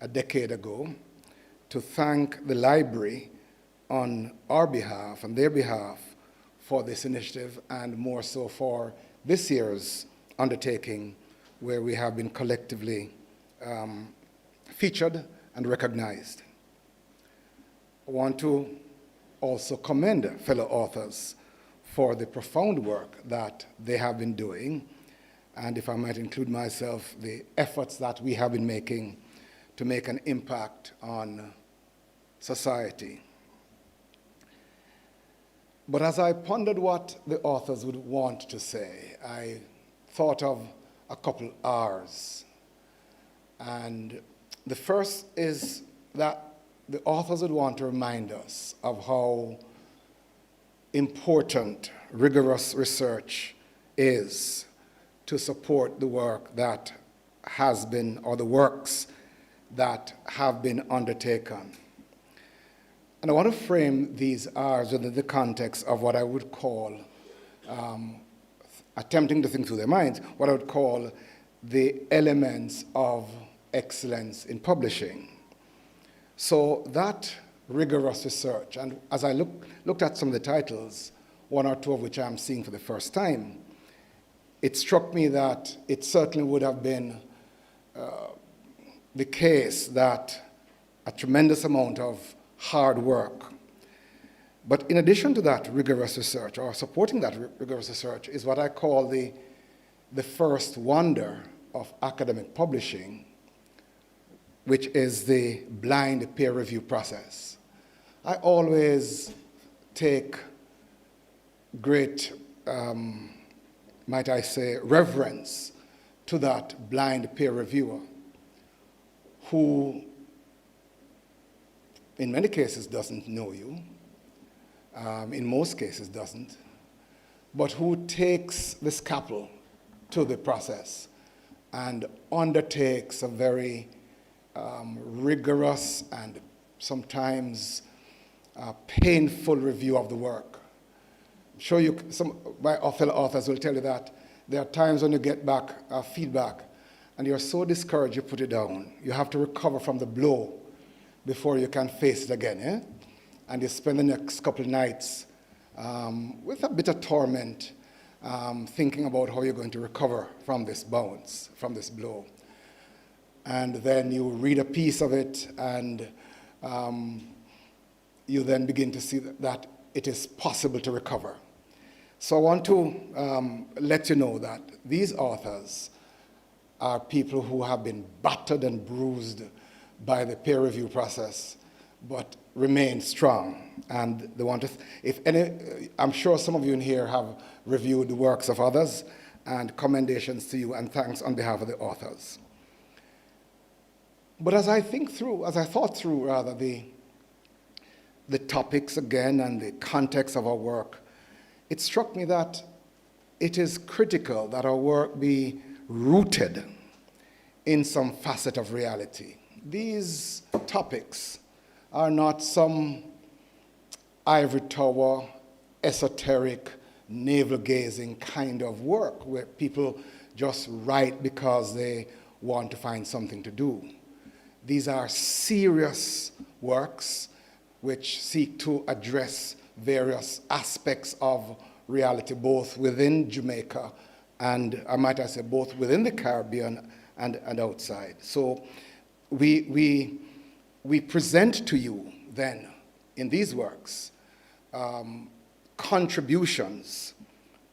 a decade ago, to thank the library on our behalf and their behalf for this initiative, and more so for this year's undertaking, where we have been collectively featured and recognized. I want to also commend fellow authors for the profound work that they have been doing, and if I might include myself, the efforts that we have been making to make an impact on society. But as I pondered what the authors would want to say, I thought of a couple R's. And the first is that the authors would want to remind us of how important rigorous research is to support the work that has been, or the works that have been undertaken. And I want to frame these R's within the context of what I would call, attempting to think through their minds, what I would call the elements of excellence in publishing. So that rigorous research, and as I looked at some of the titles, one or two of which I'm seeing for the first time, it struck me that it certainly would have been the case that a tremendous amount of hard work. But in addition to that rigorous research, or supporting that rigorous research, is what I call the first wonder of academic publishing, which is the blind peer review process. I always take great, might I say, reverence to that blind peer reviewer who in many cases doesn't know you, in most cases doesn't, but who takes the scalpel to the process and undertakes a very rigorous and sometimes painful review of the work. I'm sure some of my fellow authors will tell you that there are times when you get back feedback and you're so discouraged you put it down. You have to recover from the blow before you can face it again, eh? And you spend the next couple of nights with a bit of torment, thinking about how you're going to recover from this bounce, from this blow. And then you read a piece of it, and you then begin to see that it is possible to recover. So I want to let you know that these authors are people who have been battered and bruised by the peer review process, but remain strong. And they want to, I'm sure some of you in here have reviewed the works of others, and commendations to you and thanks on behalf of the authors. But as I thought through rather the topics again and the context of our work, it struck me that it is critical that our work be rooted in some facet of reality. These topics are not some ivory tower, esoteric, navel-gazing kind of work where people just write because they want to find something to do. These are serious works which seek to address various aspects of reality, both within Jamaica and, I say, both within the Caribbean and outside. So we present to you then in these works contributions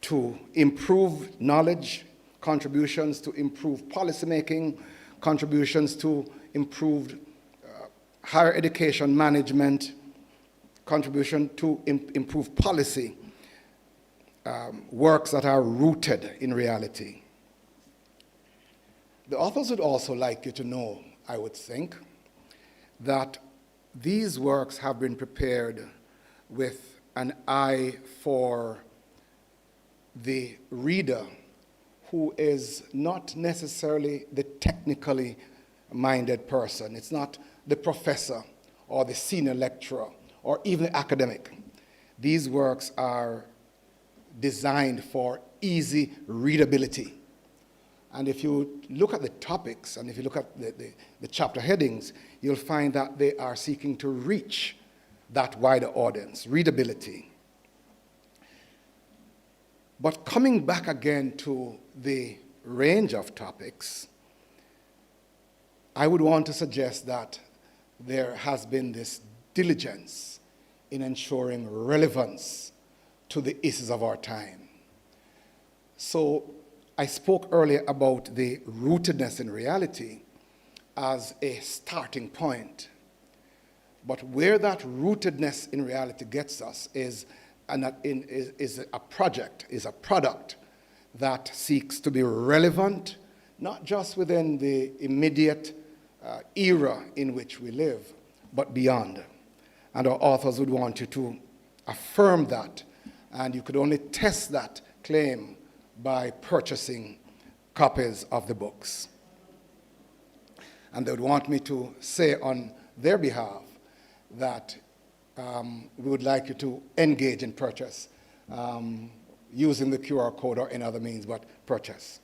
to improve knowledge, contributions to improve policymaking, contributions to improved higher education management, contribution to improve policy, works that are rooted in reality. The authors would also like you to know, I would think, that these works have been prepared with an eye for the reader who is not necessarily the technically minded person. It's not the professor or the senior lecturer or even the academic. These works are designed for easy readability. And if you look at the topics and if you look at the chapter headings, you'll find that they are seeking to reach that wider audience, readability. But coming back again to the range of topics, I would want to suggest that there has been this diligence in ensuring relevance to the issues of our time. So I spoke earlier about the rootedness in reality as a starting point. But where that rootedness in reality gets us is a product that seeks to be relevant, not just within the immediate era in which we live, but beyond. And our authors would want you to affirm that, and you could only test that claim by purchasing copies of the books. And they would want me to say on their behalf that we would like you to engage in purchase using the QR code or any other means, but purchase.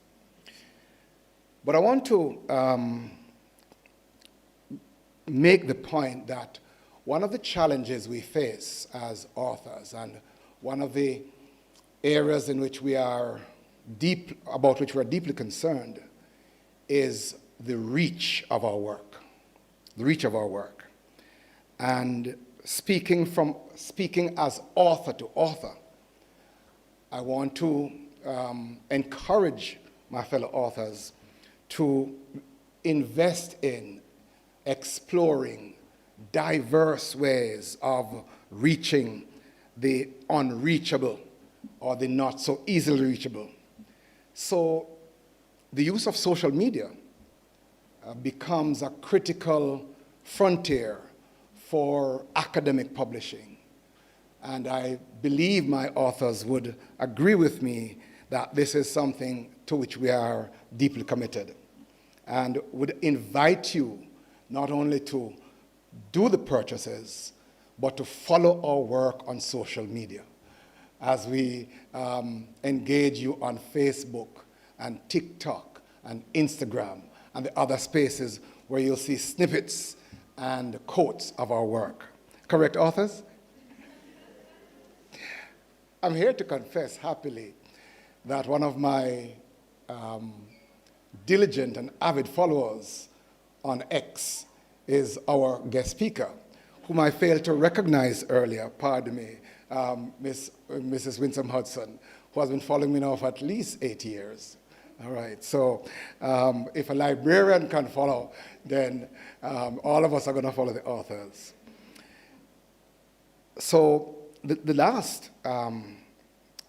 But I want to make the point that one of the challenges we face as authors, and one of the areas in which we are about which we're deeply concerned, is the reach of our work. The reach of our work. And speaking as author to author, I want to encourage my fellow authors to invest in exploring diverse ways of reaching the unreachable or the not so easily reachable. So the use of social media becomes a critical frontier for academic publishing. And I believe my authors would agree with me that this is something to which we are deeply committed, and would invite you not only to do the purchases, but to follow our work on social media as we engage you on Facebook and TikTok and Instagram and the other spaces where you'll see snippets and quotes of our work. Correct, authors? I'm here to confess happily that one of my diligent and avid followers on X is our guest speaker, whom I failed to recognize earlier, pardon me, Mrs. Winsome Hudson, who has been following me now for at least 8 years. All right, so if a librarian can follow, then all of us are going to follow the authors. So the last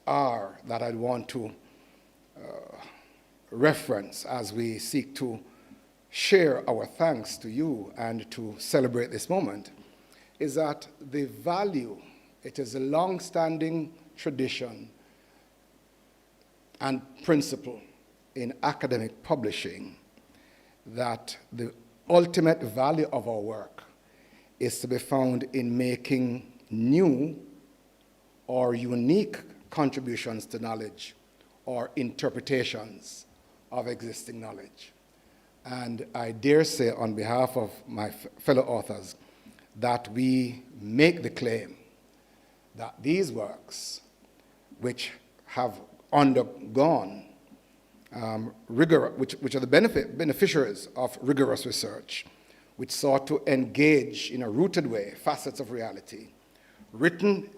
R that I'd want to reference as we seek to share our thanks to you and to celebrate this moment is that the value, it is a long-standing tradition and principle in academic publishing that the ultimate value of our work is to be found in making new or unique contributions to knowledge or interpretations of existing knowledge. And I dare say on behalf of my fellow authors that we make the claim that these works, which have undergone which are the beneficiaries of rigorous research, which sought to engage in a rooted way facets of reality, written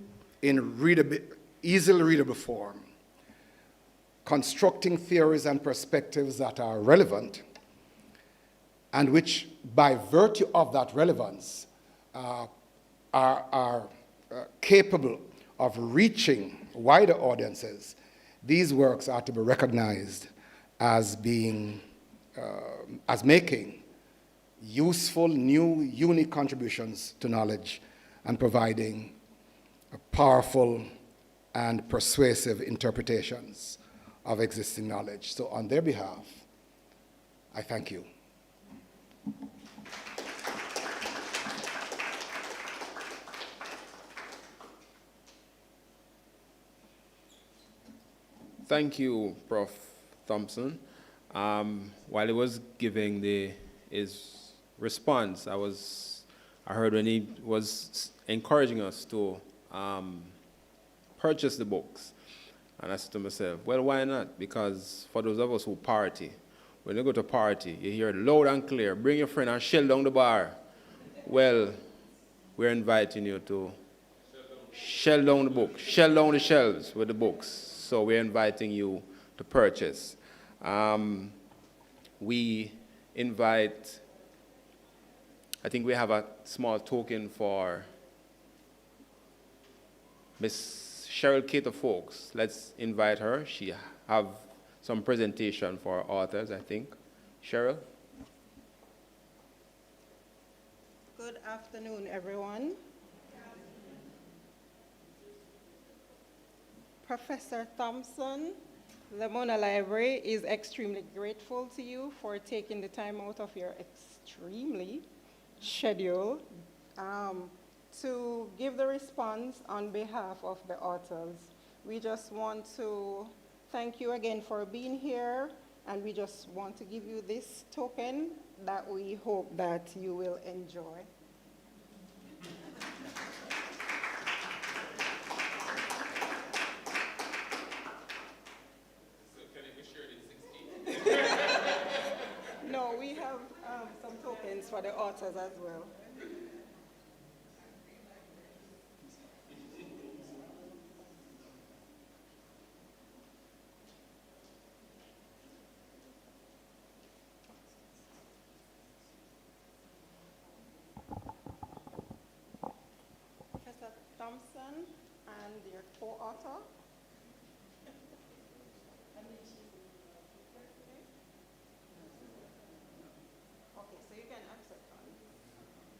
in easily readable form, constructing theories and perspectives that are relevant, and which, by virtue of that relevance, are capable of reaching wider audiences. These works are to be recognized as making useful, new, unique contributions to knowledge and providing powerful and persuasive interpretations of existing knowledge. So on their behalf, I thank you. Thank you, Prof. Thompson. While he was giving his response, I heard when he was encouraging us to purchase the books. And I said to myself, well, why not? Because for those of us who party, when you go to party, you hear it loud and clear, bring your friend and shell down the bar. Well, we're inviting you to shell down the book, shell down the shelves with the books. So we're inviting you to purchase. We invite, I think we have a small token for Miss Cheryl Cater Folks. Let's invite her. She have some presentation for authors, I think. Cheryl? Good afternoon, everyone. Professor Thompson, the Mona Library is extremely grateful to you for taking the time out of your extremely schedule to give the response on behalf of the authors. We just want to thank you again for being here, and we just want to give you this token that we hope that you will enjoy. No, we have some tokens for the authors as well. Professor Thompson and your co-author. Okay, so you can accept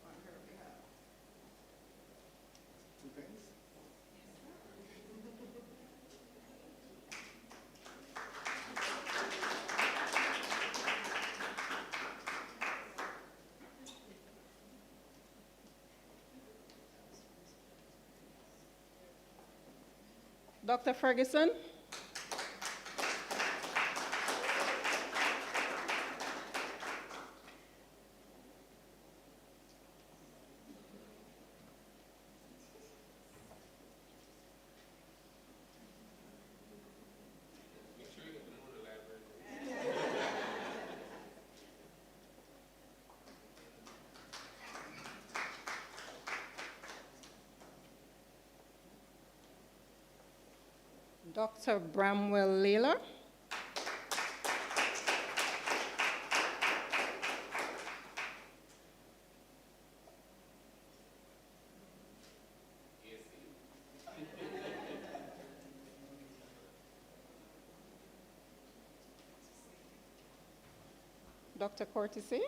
on her behalf. Two things? Dr. Ferguson. Dr. Bramwell Leela. Dr. Cortese.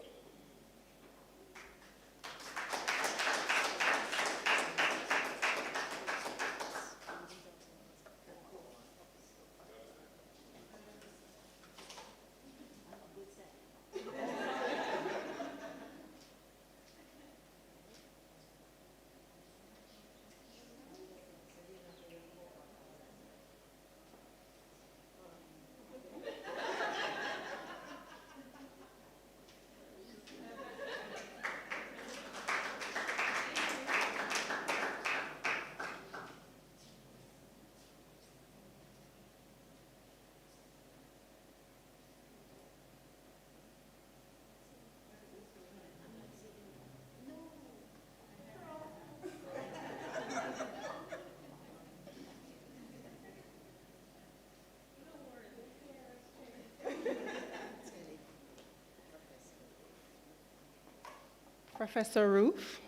Professor Roof.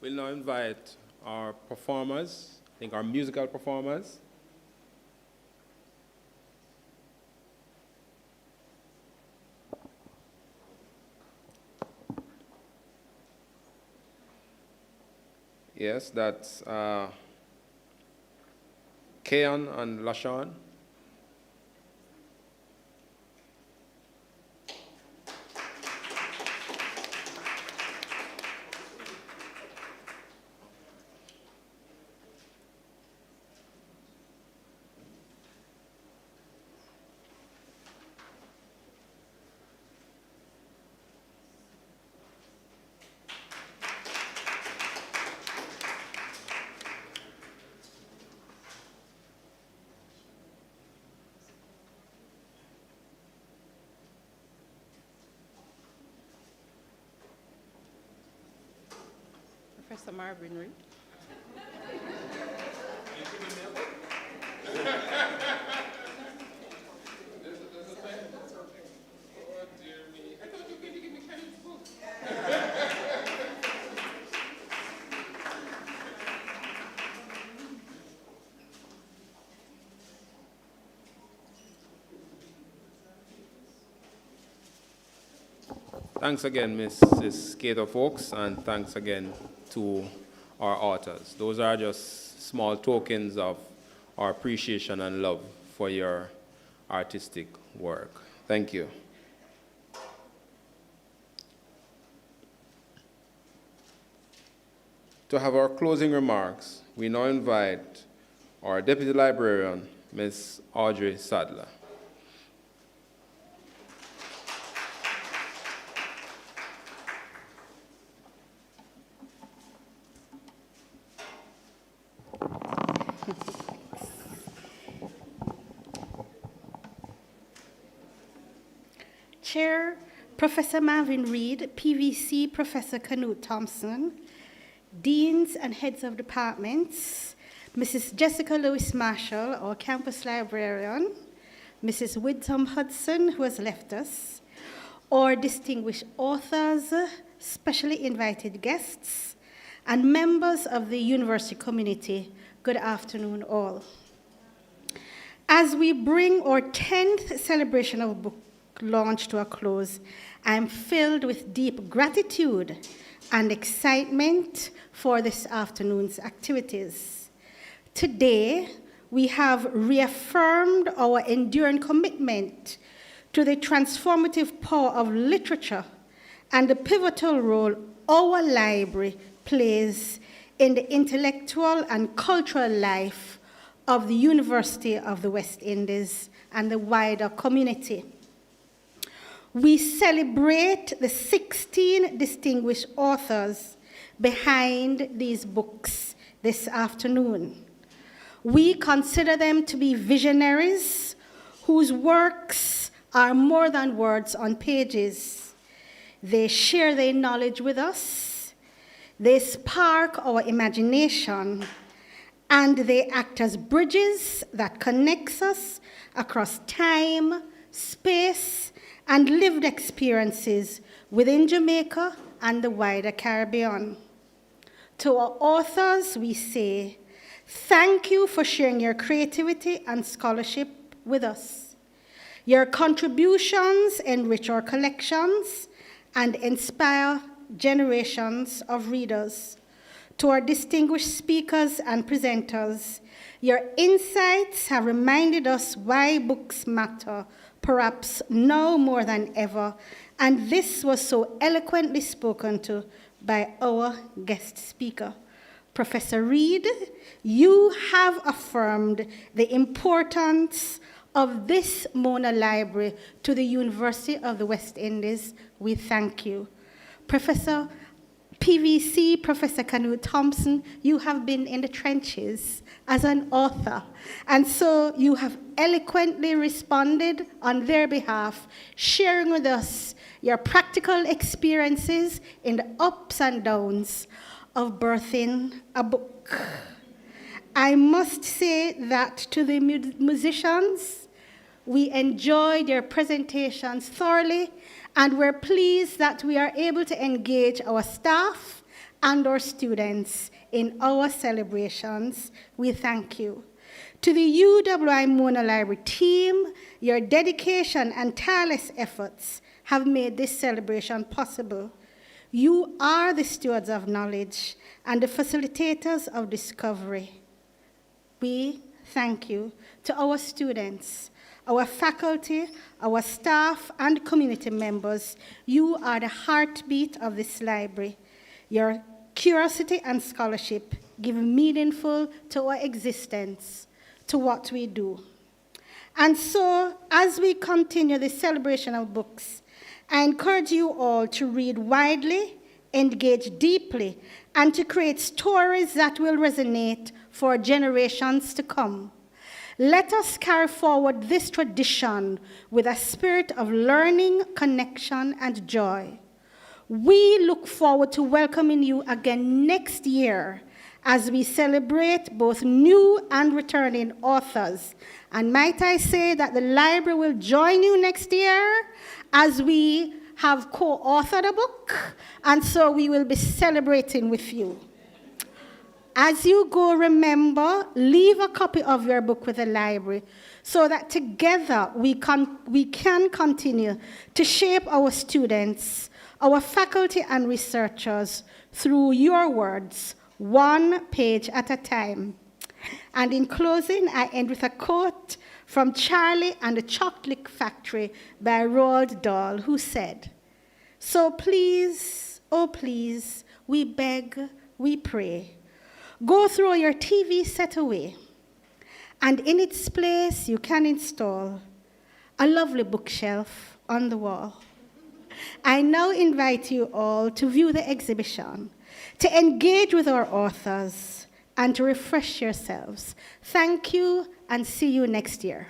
We'll now invite our performers, I think our musical performers. Yes, that's Keon and Lashawn. Professor Marvin Reed. Thanks again, Mrs. Cato Folks, and thanks again to our authors. Those are just small tokens of our appreciation and love for your artistic work. Thank you. To have our closing remarks, we now invite our Deputy Librarian, Ms. Audrey Sadler. Chair, Professor Marvin Reed, PVC Professor Canute Thompson, Deans and Heads of Departments, Mrs. Jessica Lewis Marshall, our Campus Librarian, Mrs. Widsom Hudson, who has left us, our distinguished authors, specially invited guests, and members of the university community, good afternoon all. As we bring our 10th celebration of book launch to a close, I am filled with deep gratitude and excitement for this afternoon's activities. Today, we have reaffirmed our enduring commitment to the transformative power of literature and the pivotal role our library plays in the intellectual and cultural life of the University of the West Indies and the wider community. We celebrate the 16 distinguished authors behind these books this afternoon. We consider them to be visionaries whose works are more than words on pages. They share their knowledge with us, they spark our imagination, and they act as bridges that connects us across time, space, and lived experiences within Jamaica and the wider Caribbean. To our authors, we say, thank you for sharing your creativity and scholarship with us. Your contributions enrich our collections and inspire generations of readers. To our distinguished speakers and presenters, your insights have reminded us why books matter, perhaps now more than ever, and this was so eloquently spoken to by our guest speaker. Professor Reed, you have affirmed the importance of this Mona Library to the University of the West Indies. We thank you. Professor PVC, Professor Canute Thompson, you have been in the trenches as an author, and so you have eloquently responded on their behalf, sharing with us your practical experiences in the ups and downs of birthing a book. I must say that to the musicians, we enjoyed your presentations thoroughly, and we're pleased that we are able to engage our staff and our students in our celebrations. We thank you. To the UWI Mona Library team, your dedication and tireless efforts have made this celebration possible. You are the stewards of knowledge and the facilitators of discovery. We thank you. To our students, our faculty, our staff, and community members, you are the heartbeat of this library. Your curiosity and scholarship give meaningful to our existence, to what we do. And so, as we continue the celebration of books, I encourage you all to read widely, engage deeply, and to create stories that will resonate for generations to come. Let us carry forward this tradition with a spirit of learning, connection, and joy. We look forward to welcoming you again next year as we celebrate both new and returning authors. And might I say that the library will join you next year as we have co-authored a book, and so we will be celebrating with you. As you go, remember, leave a copy of your book with the library so that together we can continue to shape our students, our faculty and researchers through your words, one page at a time. And in closing, I end with a quote from Charlie and the Chocolate Factory by Roald Dahl, who said, "So please, oh please, we beg, we pray, go throw your TV set away, and in its place you can install a lovely bookshelf on the wall." I now invite you all to view the exhibition, to engage with our authors, and to refresh yourselves. Thank you, and see you next year.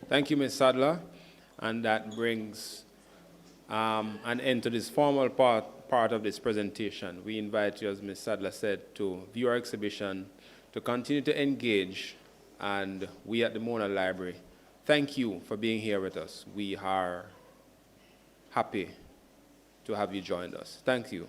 Thank you, Ms. Sadler. And that brings an end to this formal part of this presentation. We invite you, as Ms. Sadler said, to view our exhibition, to continue to engage, and we at the Mona Library, thank you for being here with us. We are happy to have you join us. Thank you.